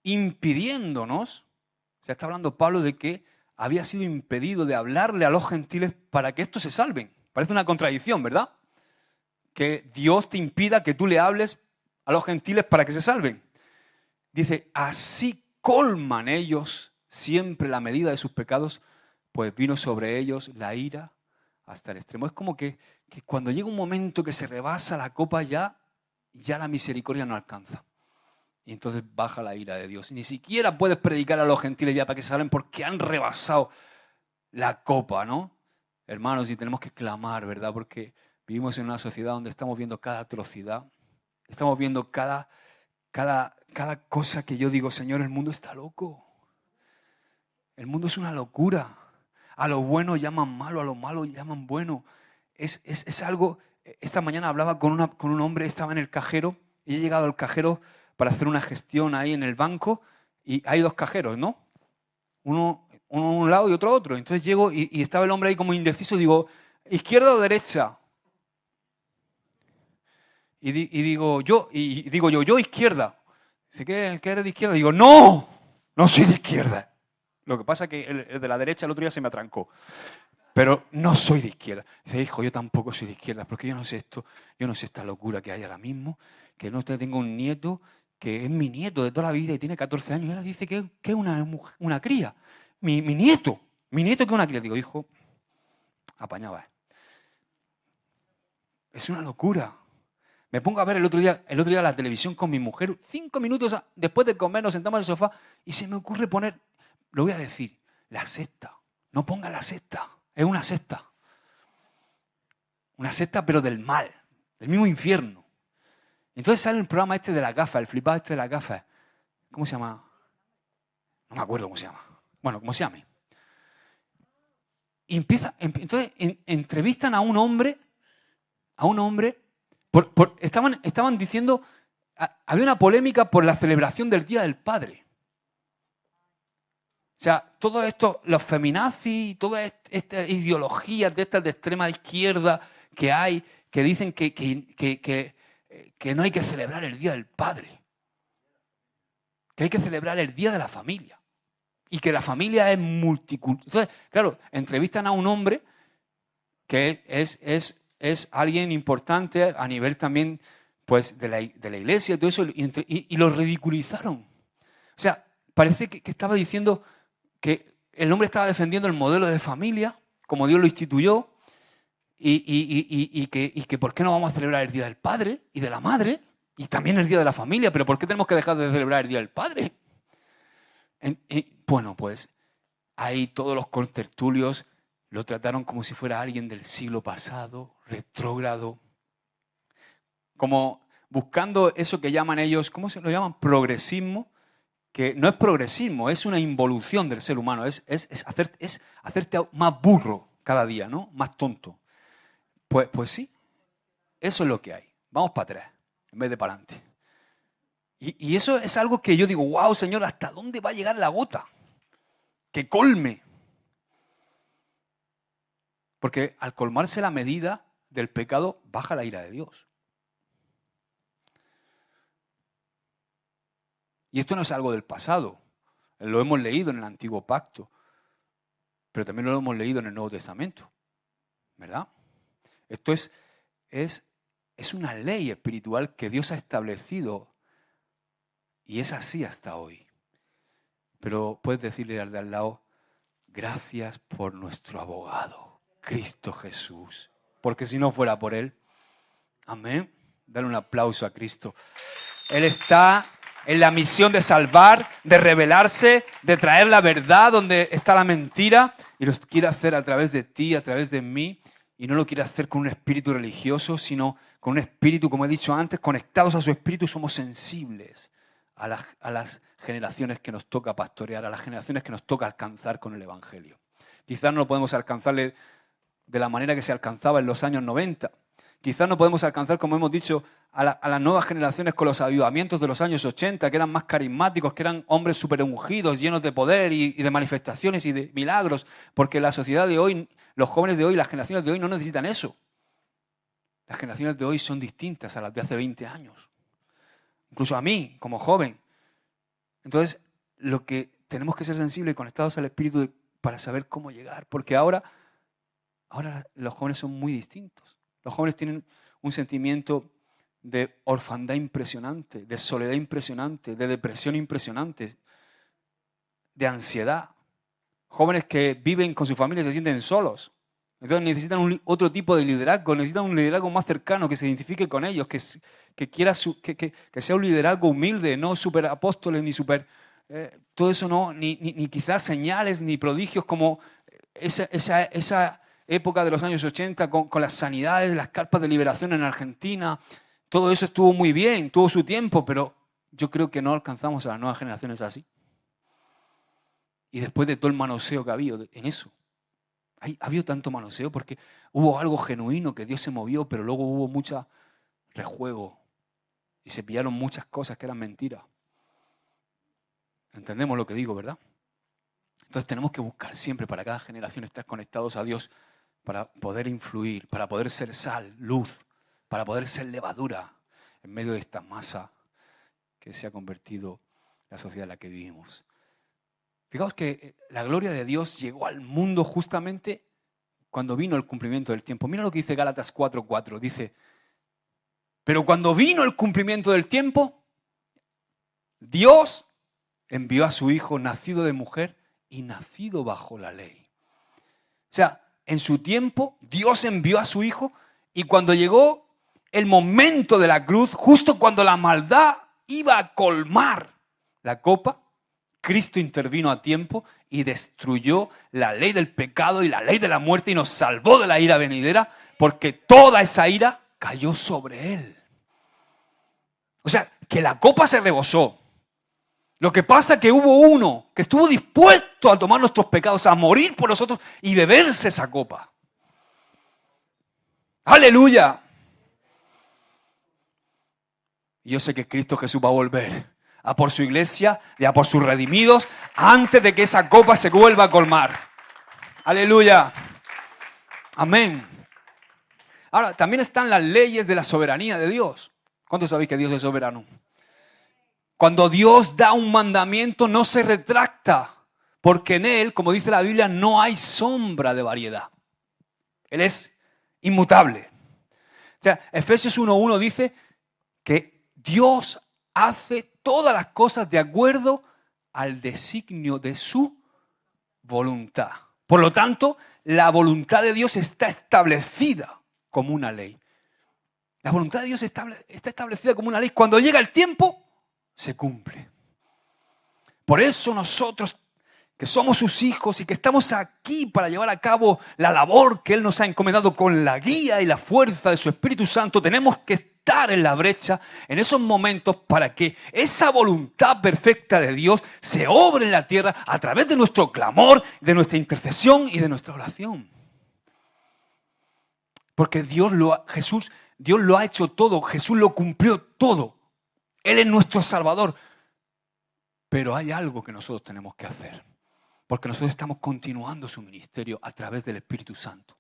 impidiéndonos, o sea, está hablando Pablo de que había sido impedido de hablarle a los gentiles para que estos se salven. Parece una contradicción, ¿verdad? Que Dios te impida que tú le hables a los gentiles para que se salven. Dice, así colman ellos siempre la medida de sus pecados, pues vino sobre ellos la ira hasta el extremo. Es como que cuando llega un momento que se rebasa la copa, ya la misericordia no alcanza. Y entonces baja la ira de Dios. Ni siquiera puedes predicar a los gentiles ya para que se salven porque han rebasado la copa, ¿no? Hermanos, y tenemos que clamar, ¿verdad? Porque vivimos en una sociedad donde estamos viendo cada atrocidad. Estamos viendo cada cosa que yo digo, Señor, el mundo está loco. El mundo es una locura. A lo bueno llaman malo, a lo malo llaman bueno. Es algo... Esta mañana hablaba con un hombre, estaba en el cajero, y he llegado al cajero para hacer una gestión ahí en el banco, y hay dos cajeros, ¿no? Uno a un lado y otro a otro. Entonces llego y estaba el hombre ahí como indeciso, digo, ¿izquierda o derecha? Y digo yo, izquierda. Dice, ¿qué eres de izquierda? Digo, no soy de izquierda. Lo que pasa es que el de la derecha el otro día se me atrancó. Pero no soy de izquierda. Dice, hijo, yo tampoco soy de izquierda, porque yo no sé esta locura que hay ahora mismo, que no tengo un nieto, que es mi nieto de toda la vida y tiene 14 años, y ahora dice que es una cría. Mi nieto que es una cría. Digo, hijo, apañaba. Es una locura. Me pongo a ver el otro día la televisión con mi mujer. 5 minutos después de comer nos sentamos en el sofá y se me ocurre poner, lo voy a decir, la sexta. No ponga la sexta. Es una secta. Una secta, pero del mal, del mismo infierno. Entonces sale el programa este de la gafa, el flipado este de la gafa. ¿Cómo se llama? No me acuerdo cómo se llama. Bueno, como se llame. Y entonces entrevistan a un hombre. Estaban diciendo, había una polémica por la celebración del Día del Padre. O sea, todo esto, los feminazis, todas estas ideologías de estas de extrema izquierda que hay, que dicen que no hay que celebrar el Día del Padre, que hay que celebrar el Día de la Familia y que la familia es multicultural. Entonces, claro, entrevistan a un hombre que es alguien importante a nivel también pues, de la iglesia y todo eso, y lo ridiculizaron. O sea, parece que estaba diciendo que el hombre estaba defendiendo el modelo de familia, como Dios lo instituyó, y que por qué no vamos a celebrar el Día del Padre y de la Madre, y también el Día de la Familia, pero ¿por qué tenemos que dejar de celebrar el Día del Padre? Bueno, pues ahí todos los contertulios lo trataron como si fuera alguien del siglo pasado, retrógrado, como buscando eso que llaman ellos, ¿cómo se lo llaman? Progresismo, que no es progresismo, es una involución del ser humano, es hacerte más burro cada día, ¿no? Más tonto. Pues sí, eso es lo que hay. Vamos para atrás, en vez de para adelante. Y eso es algo que yo digo, wow, Señor, ¿hasta dónde va a llegar la gota? Que colme. Porque al colmarse la medida del pecado, baja la ira de Dios. Y esto no es algo del pasado. Lo hemos leído en el Antiguo Pacto, pero también lo hemos leído en el Nuevo Testamento. ¿Verdad? Esto es una ley espiritual que Dios ha establecido y es así hasta hoy. Pero puedes decirle al de al lado, gracias por nuestro abogado, Cristo Jesús. Porque si no fuera por Él, amén. Dale un aplauso a Cristo. Él está en la misión de salvar, de revelarse, de traer la verdad donde está la mentira y lo quiere hacer a través de ti, a través de mí. Y no lo quiere hacer con un espíritu religioso, sino con un espíritu, como he dicho antes, conectados a su espíritu, somos sensibles a las generaciones que nos toca pastorear, a las generaciones que nos toca alcanzar con el Evangelio. Quizás no lo podemos alcanzarle de la manera que se alcanzaba en los años 90. Quizás no podemos alcanzar, como hemos dicho, a las nuevas generaciones con los avivamientos de los años 80, que eran más carismáticos, que eran hombres súper ungidos, llenos de poder y de manifestaciones y de milagros, porque la sociedad de hoy, los jóvenes de hoy, las generaciones de hoy no necesitan eso. Las generaciones de hoy son distintas a las de hace 20 años. Incluso a mí, como joven. Entonces, lo que tenemos que ser sensibles y conectados al Espíritu para saber cómo llegar, porque ahora los jóvenes son muy distintos. Los jóvenes tienen un sentimiento de orfandad impresionante, de soledad impresionante, de depresión impresionante, de ansiedad. Jóvenes que viven con su familia y se sienten solos. Entonces necesitan otro tipo de liderazgo, necesitan un liderazgo más cercano, que se identifique con ellos, que sea un liderazgo humilde, no super apóstoles ni super... todo eso no, ni quizás señales ni prodigios como esa época de los años 80 con las sanidades, las carpas de liberación en Argentina. Todo eso estuvo muy bien, tuvo su tiempo, pero yo creo que no alcanzamos a las nuevas generaciones así. Y después de todo el manoseo que ha habido en eso. Ha habido tanto manoseo porque hubo algo genuino que Dios se movió, pero luego hubo mucho rejuego y se pillaron muchas cosas que eran mentiras. Entendemos lo que digo, ¿verdad? Entonces tenemos que buscar siempre para cada generación estar conectados a Dios para poder influir, para poder ser sal, luz, para poder ser levadura en medio de esta masa que se ha convertido la sociedad en la que vivimos. Fijaos que la gloria de Dios llegó al mundo justamente cuando vino el cumplimiento del tiempo. Mira lo que dice Gálatas 4:4. Dice, pero cuando vino el cumplimiento del tiempo, Dios envió a su Hijo nacido de mujer y nacido bajo la ley. O sea, en su tiempo Dios envió a su Hijo y cuando llegó el momento de la cruz, justo cuando la maldad iba a colmar la copa, Cristo intervino a tiempo y destruyó la ley del pecado y la ley de la muerte y nos salvó de la ira venidera porque toda esa ira cayó sobre Él. O sea, que la copa se rebosó. Lo que pasa es que hubo uno que estuvo dispuesto a tomar nuestros pecados, a morir por nosotros y beberse esa copa. ¡Aleluya! Y yo sé que Cristo Jesús va a volver a por su iglesia y a por sus redimidos antes de que esa copa se vuelva a colmar. ¡Aleluya! Amén. Ahora, también están las leyes de la soberanía de Dios. ¿Cuántos sabéis que Dios es soberano? Cuando Dios da un mandamiento no se retracta, porque en Él, como dice la Biblia, no hay sombra de variedad. Él es inmutable. O sea, Efesios 1:1 dice que Dios hace todas las cosas de acuerdo al designio de su voluntad. Por lo tanto, la voluntad de Dios está establecida como una ley. La voluntad de Dios está establecida como una ley. Cuando llega el tiempo, se cumple. Por eso nosotros, que somos sus hijos y que estamos aquí para llevar a cabo la labor que Él nos ha encomendado con la guía y la fuerza de su Espíritu Santo, tenemos que estar en la brecha en esos momentos para que esa voluntad perfecta de Dios se obre en la tierra a través de nuestro clamor, de nuestra intercesión y de nuestra oración. Porque Dios lo ha hecho todo, Jesús lo cumplió todo. Él es nuestro Salvador. Pero hay algo que nosotros tenemos que hacer, porque nosotros estamos continuando su ministerio a través del Espíritu Santo.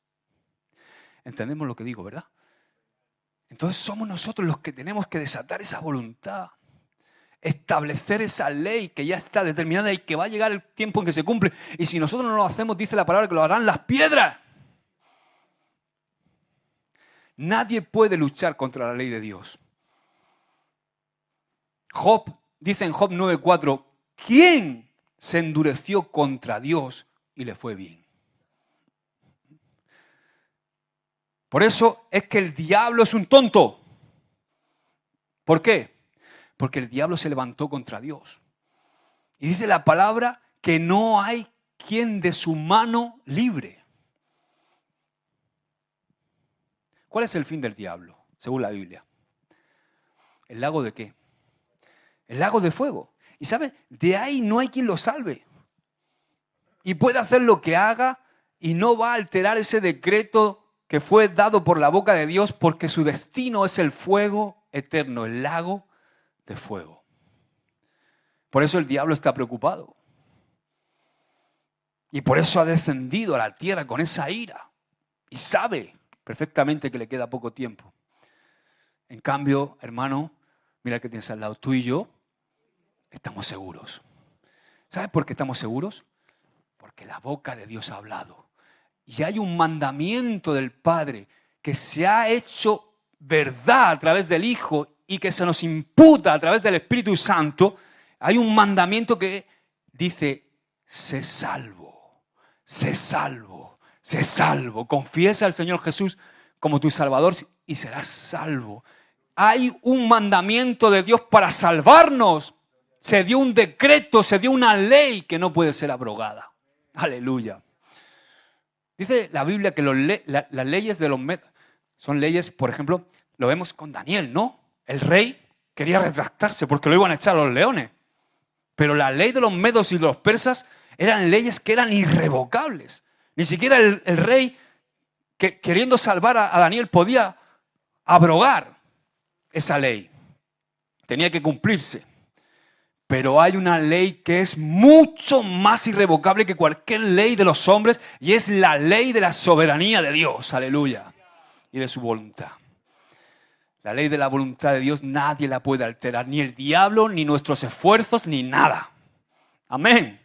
¿Entendemos lo que digo, verdad? Entonces somos nosotros los que tenemos que desatar esa voluntad, establecer esa ley que ya está determinada y que va a llegar el tiempo en que se cumple. Y si nosotros no lo hacemos, dice la palabra que lo harán las piedras. Nadie puede luchar contra la ley de Dios. Job dice en Job 9:4, ¿quién se endureció contra Dios y le fue bien? Por eso es que el diablo es un tonto. ¿Por qué? Porque el diablo se levantó contra Dios. Y dice la palabra que no hay quien de su mano libre. ¿Cuál es el fin del diablo, según la Biblia? ¿El lago de qué? El lago de fuego. Y ¿sabes? De ahí no hay quien lo salve. Y puede hacer lo que haga y no va a alterar ese decreto que fue dado por la boca de Dios, porque su destino es el fuego eterno, el lago de fuego. Por eso el diablo está preocupado. Y por eso ha descendido a la tierra con esa ira. Y sabe perfectamente que le queda poco tiempo. En cambio, hermano, mira que tienes al lado, tú y yo estamos seguros. ¿Sabes por qué estamos seguros? Porque la boca de Dios ha hablado. Y hay un mandamiento del Padre que se ha hecho verdad a través del Hijo y que se nos imputa a través del Espíritu Santo. Hay un mandamiento que dice, sé salvo, sé salvo, sé salvo. Confiesa al Señor Jesús como tu Salvador y serás salvo. Hay un mandamiento de Dios para salvarnos. Se dio un decreto, se dio una ley que no puede ser abrogada. Aleluya. Dice la Biblia que las leyes de los medos son leyes, por ejemplo, lo vemos con Daniel, ¿no? El rey quería retractarse porque lo iban a echar a los leones. Pero la ley de los medos y de los persas eran leyes que eran irrevocables. Ni siquiera el rey, queriendo salvar a Daniel, podía abrogar esa ley. Tenía que cumplirse. Pero hay una ley que es mucho más irrevocable que cualquier ley de los hombres y es la ley de la soberanía de Dios, aleluya, y de su voluntad. La ley de la voluntad de Dios nadie la puede alterar, ni el diablo, ni nuestros esfuerzos, ni nada. Amén.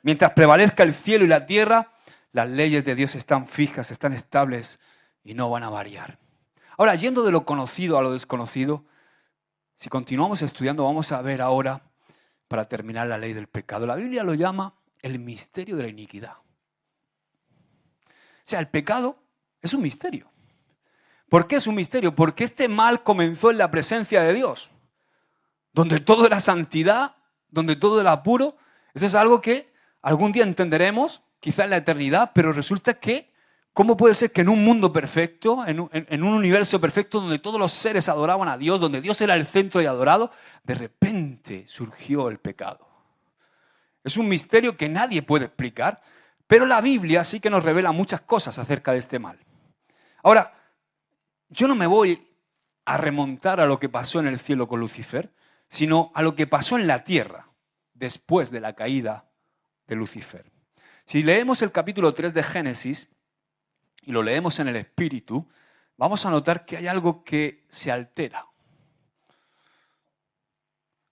Mientras prevalezca el cielo y la tierra, las leyes de Dios están fijas, están estables y no van a variar. Ahora, yendo de lo conocido a lo desconocido, si continuamos estudiando, vamos a ver ahora, para terminar, la ley del pecado. La Biblia lo llama el misterio de la iniquidad. O sea, el pecado es un misterio. ¿Por qué es un misterio? Porque este mal comenzó en la presencia de Dios, donde todo era santidad, donde todo era puro. Eso es algo que algún día entenderemos, quizá en la eternidad, pero resulta que, ¿cómo puede ser que en un mundo perfecto, en un universo perfecto, donde todos los seres adoraban a Dios, donde Dios era el centro y adorado, de repente surgió el pecado? Es un misterio que nadie puede explicar, pero la Biblia sí que nos revela muchas cosas acerca de este mal. Ahora, yo no me voy a remontar a lo que pasó en el cielo con Lucifer, sino a lo que pasó en la tierra después de la caída de Lucifer. Si leemos el capítulo 3 de Génesis, y lo leemos en el Espíritu, vamos a notar que hay algo que se altera.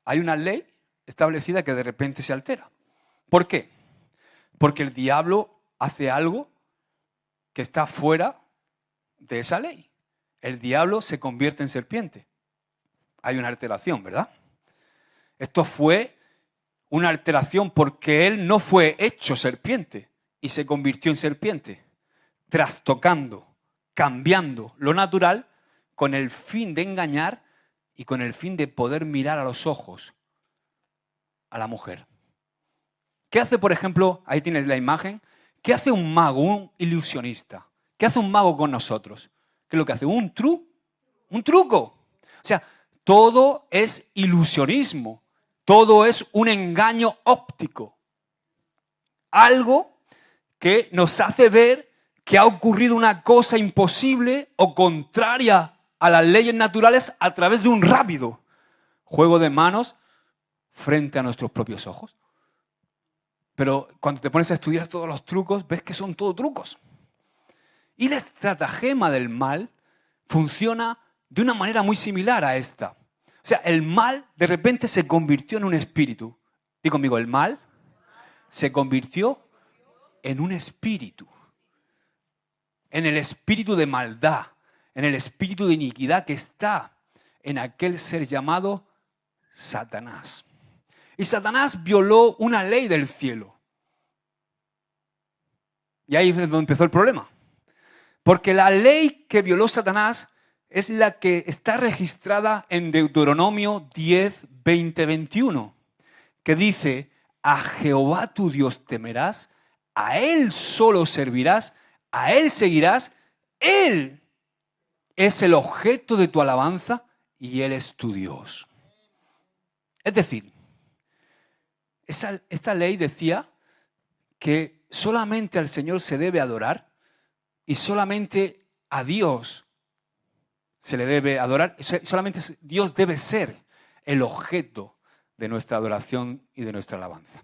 Hay una ley establecida que de repente se altera. ¿Por qué? Porque el diablo hace algo que está fuera de esa ley. El diablo se convierte en serpiente. Hay una alteración, ¿verdad? Esto fue una alteración porque él no fue hecho serpiente y se convirtió en serpiente, trastocando, cambiando lo natural con el fin de engañar y con el fin de poder mirar a los ojos a la mujer. ¿Qué hace, por ejemplo, ahí tienes la imagen, qué hace un mago, un ilusionista? ¿Qué hace un mago con nosotros? ¿Qué es lo que hace? Un truco. O sea, todo es ilusionismo, todo es un engaño óptico. Algo que nos hace ver que ha ocurrido una cosa imposible o contraria a las leyes naturales a través de un rápido juego de manos frente a nuestros propios ojos. Pero cuando te pones a estudiar todos los trucos, ves que son todo trucos. Y la estratagema del mal funciona de una manera muy similar a esta. O sea, el mal de repente se convirtió en un espíritu. Dí conmigo, el mal se convirtió en un espíritu. En el espíritu de maldad, en el espíritu de iniquidad que está en aquel ser llamado Satanás. Y Satanás violó una ley del cielo. Y ahí es donde empezó el problema. Porque la ley que violó Satanás es la que está registrada en Deuteronomio 10, 20, 21, que dice, a Jehová tu Dios temerás, a Él solo servirás, a Él seguirás, Él es el objeto de tu alabanza y Él es tu Dios. Es decir, esta ley decía que solamente al Señor se debe adorar y solamente a Dios se le debe adorar, solamente Dios debe ser el objeto de nuestra adoración y de nuestra alabanza.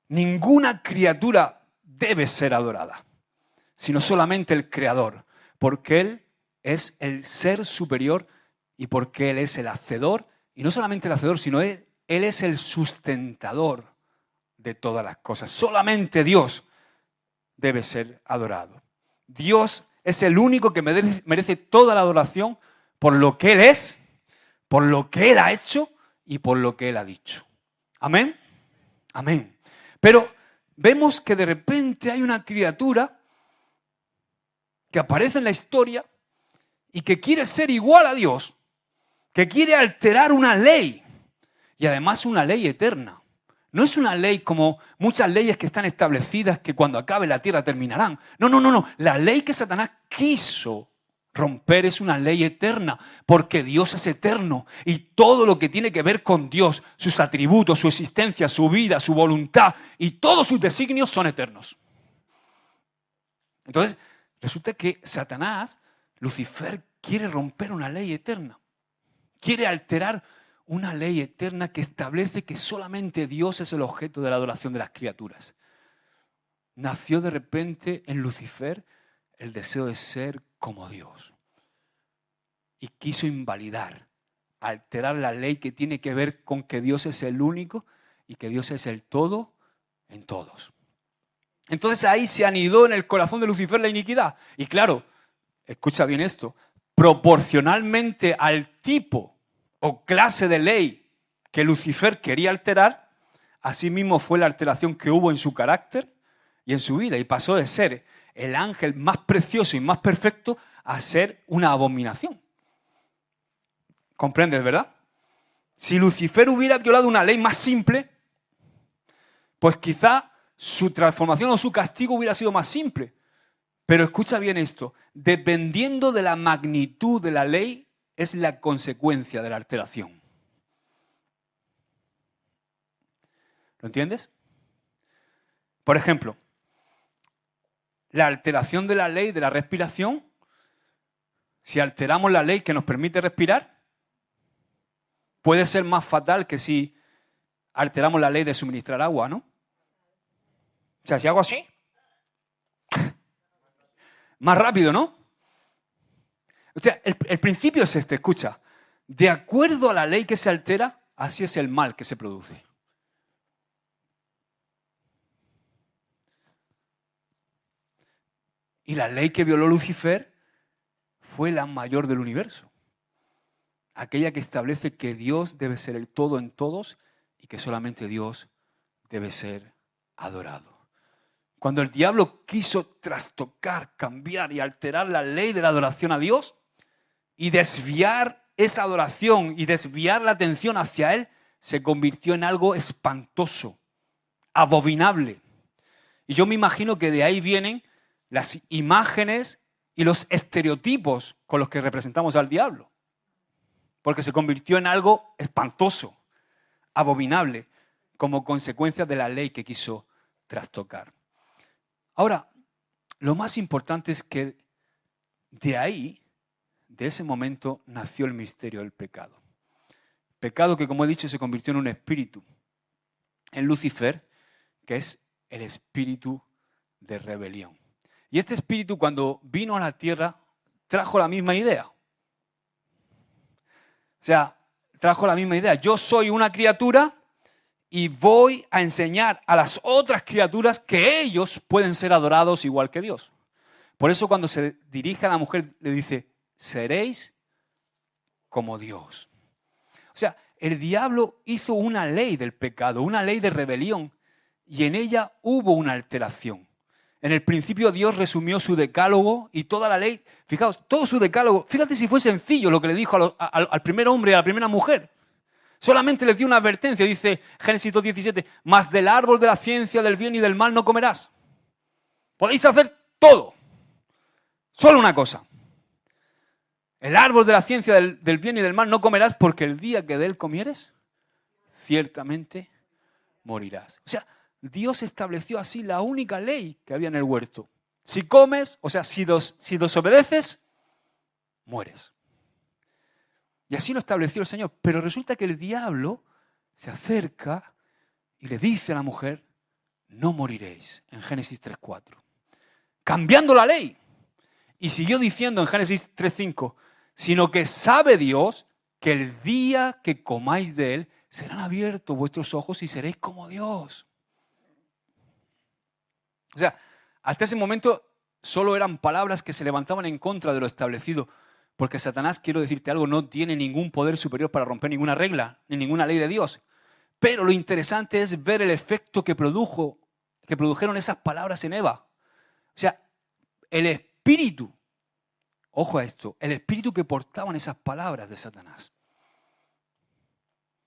Ninguna criatura debe ser adorada, sino solamente el Creador, porque Él es el ser superior y porque Él es el hacedor, y no solamente el hacedor, sino Él es el sustentador de todas las cosas. Solamente Dios debe ser adorado. Dios es el único que merece toda la adoración por lo que Él es, por lo que Él ha hecho y por lo que Él ha dicho. ¿Amén? Amén. Pero vemos que de repente hay una criatura que aparece en la historia y que quiere ser igual a Dios, que quiere alterar una ley, y además una ley eterna. No es una ley como muchas leyes que están establecidas que cuando acabe la tierra terminarán. No. La ley que Satanás quiso romper es una ley eterna, porque Dios es eterno y todo lo que tiene que ver con Dios, sus atributos, su existencia, su vida, su voluntad y todos sus designios son eternos. Entonces, resulta que Satanás, Lucifer, quiere romper una ley eterna. Quiere alterar una ley eterna que establece que solamente Dios es el objeto de la adoración de las criaturas. Nació de repente en Lucifer el deseo de ser como Dios. Y quiso invalidar, alterar la ley que tiene que ver con que Dios es el único y que Dios es el todo en todos. Entonces ahí se anidó en el corazón de Lucifer la iniquidad. Y claro, escucha bien esto, proporcionalmente al tipo o clase de ley que Lucifer quería alterar, así mismo fue la alteración que hubo en su carácter y en su vida. Y pasó de ser el ángel más precioso y más perfecto a ser una abominación. ¿Comprendes, verdad? Si Lucifer hubiera violado una ley más simple, pues quizá su transformación o su castigo hubiera sido más simple. Pero escucha bien esto, dependiendo de la magnitud de la ley, es la consecuencia de la alteración. ¿Lo entiendes? Por ejemplo, la alteración de la ley de la respiración, si alteramos la ley que nos permite respirar, puede ser más fatal que si alteramos la ley de suministrar agua, ¿no? O sea, si hago así, más rápido, ¿no? O sea, el principio es este, escucha. De acuerdo a la ley que se altera, así es el mal que se produce. Y la ley que violó Lucifer fue la mayor del universo. Aquella que establece que Dios debe ser el todo en todos y que solamente Dios debe ser adorado. Cuando el diablo quiso trastocar, cambiar y alterar la ley de la adoración a Dios y desviar esa adoración y desviar la atención hacia Él, se convirtió en algo espantoso, abominable. Y yo me imagino que de ahí vienen las imágenes y los estereotipos con los que representamos al diablo. porque se convirtió en algo espantoso, abominable, como consecuencia de la ley que quiso trastocar. Ahora, lo más importante es que de ahí, de ese momento, nació el misterio del pecado. Pecado que, como he dicho, se convirtió en un espíritu, en Lucifer, que es el espíritu de rebelión. Y este espíritu, cuando vino a la tierra, trajo la misma idea. O sea, trajo la misma idea. Yo soy una criatura y voy a enseñar a las otras criaturas que ellos pueden ser adorados igual que Dios. Por eso cuando se dirige a la mujer le dice, seréis como Dios. O sea, el diablo hizo una ley del pecado, una ley de rebelión, y en ella hubo una alteración. En el principio Dios resumió su decálogo y toda la ley, fijaos, todo su decálogo, fíjate si fue sencillo lo que le dijo al primer hombre y a la primera mujer. Solamente les dio una advertencia, dice Génesis 2:17, mas del árbol de la ciencia del bien y del mal no comerás. Podéis hacer todo, solo una cosa. El árbol de la ciencia del bien y del mal no comerás porque el día que de él comieres, ciertamente morirás. O sea, Dios estableció así la única ley que había en el huerto. Si comes, o sea, si desobedeces, mueres. Y así lo estableció el Señor. Pero resulta que el diablo se acerca y le dice a la mujer, no moriréis, en Génesis 3:4. Cambiando la ley. Y siguió diciendo en Génesis 3:5, sino que sabe Dios que el día que comáis de él, serán abiertos vuestros ojos y seréis como Dios. O sea, hasta ese momento solo eran palabras que se levantaban en contra de lo establecido, porque Satanás, quiero decirte algo, no tiene ningún poder superior para romper ninguna regla, ni ninguna ley de Dios. Pero lo interesante es ver el efecto que produjeron esas palabras en Eva. O sea, el espíritu, ojo a esto, el espíritu que portaban esas palabras de Satanás.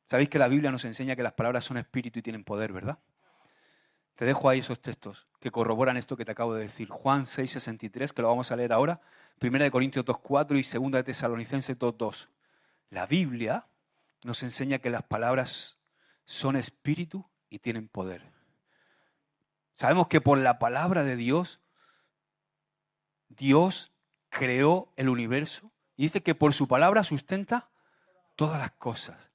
Sabéis que la Biblia nos enseña que las palabras son espíritu y tienen poder, ¿verdad? Te dejo ahí esos textos que corroboran esto que te acabo de decir. Juan 6:63, que lo vamos a leer ahora. 1 Corintios 2:4 y 2 Tesalonicenses 2:2. La Biblia nos enseña que las palabras son espíritu y tienen poder. Sabemos que por la palabra de Dios, Dios creó el universo y dice que por su palabra sustenta todas las cosas.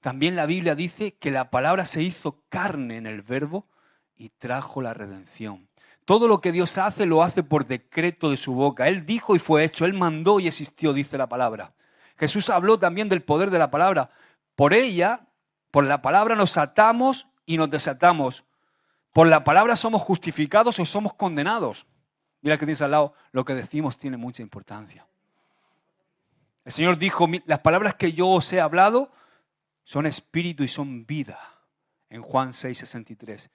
También la Biblia dice que la palabra se hizo carne en el Verbo y trajo la redención. Todo lo que Dios hace, lo hace por decreto de su boca. Él dijo y fue hecho. Él mandó y existió, dice la palabra. Jesús habló también del poder de la palabra. Por ella, por la palabra nos atamos y nos desatamos. Por la palabra somos justificados o somos condenados. Mira que tienes al lado, lo que decimos tiene mucha importancia. El Señor dijo, las palabras que yo os he hablado son espíritu y son vida. En Juan 6:63.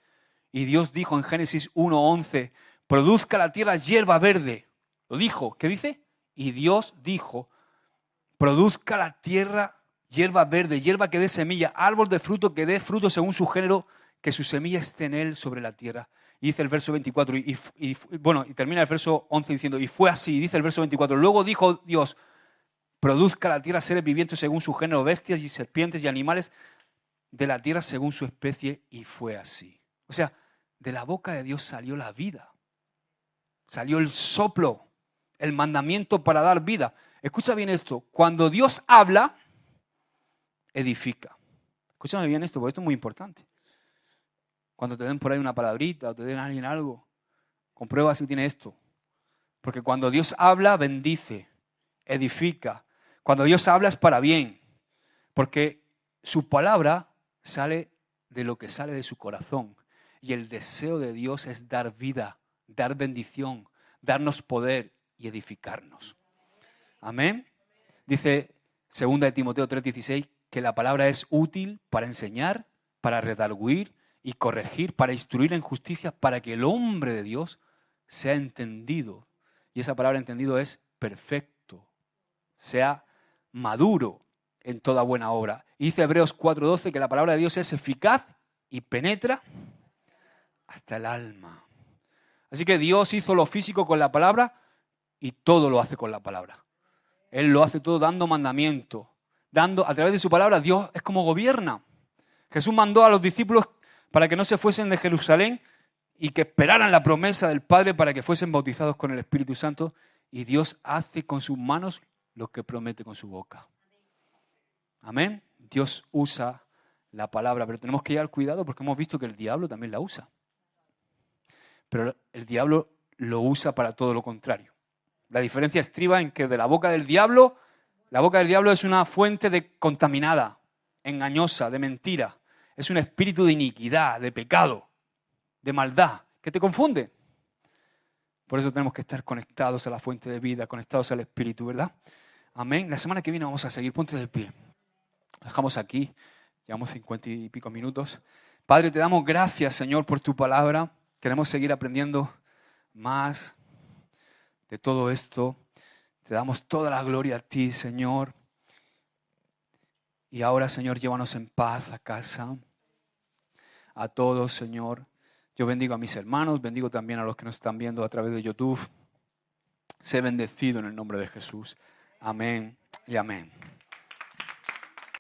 Y Dios dijo en Génesis 1:11, produzca la tierra hierba verde. Lo dijo, ¿qué dice? Y Dios dijo, produzca la tierra hierba verde, hierba que dé semilla, árbol de fruto que dé fruto según su género, que su semilla esté en él sobre la tierra. Y dice el verso 24, y termina el verso 11 diciendo, y fue así, y dice el verso 24, luego dijo Dios, produzca la tierra seres vivientes según su género, bestias y serpientes y animales de la tierra según su especie, y fue así. O sea, de la boca de Dios salió la vida. Salió el soplo, el mandamiento para dar vida. Escucha bien esto. Cuando Dios habla, edifica. Escúchame bien esto, porque esto es muy importante. Cuando te den por ahí una palabrita o te den a alguien algo, comprueba si tiene esto. Porque cuando Dios habla, bendice, edifica. Cuando Dios habla es para bien. Porque su palabra sale de lo que sale de su corazón. Y el deseo de Dios es dar vida, dar bendición, darnos poder y edificarnos. Amén. Dice 2 Timoteo 3:16 que la palabra es útil para enseñar, para redarguir y corregir, para instruir en justicia, para que el hombre de Dios sea entendido. Y esa palabra entendido es perfecto, sea maduro en toda buena obra. Y dice Hebreos 4:12 que la palabra de Dios es eficaz y penetra hasta el alma. Así que Dios hizo lo físico con la palabra y todo lo hace con la palabra. Él lo hace todo dando mandamiento, dando, a través de su palabra, Dios es como gobierna. Jesús mandó a los discípulos para que no se fuesen de Jerusalén y que esperaran la promesa del Padre para que fuesen bautizados con el Espíritu Santo. Y Dios hace con sus manos lo que promete con su boca. Amén. Dios usa la palabra, pero tenemos que llevar cuidado porque hemos visto que el diablo también la usa. Pero el diablo lo usa para todo lo contrario. La diferencia estriba en que de la boca del diablo es una fuente contaminada, engañosa, de mentira. Es un espíritu de iniquidad, de pecado, de maldad, que te confunde. Por eso tenemos que estar conectados a la fuente de vida, conectados al Espíritu, ¿verdad? Amén. La semana que viene vamos a seguir. Ponte de pie. Dejamos aquí. Llevamos 50 y pico minutos. Padre, te damos gracias, Señor, por tu palabra. Queremos seguir aprendiendo más de todo esto. Te damos toda la gloria a ti, Señor. Y ahora, Señor, llévanos en paz a casa. A todos, Señor. Yo bendigo a mis hermanos, bendigo también a los que nos están viendo a través de YouTube. Sé bendecido en el nombre de Jesús. Amén y amén.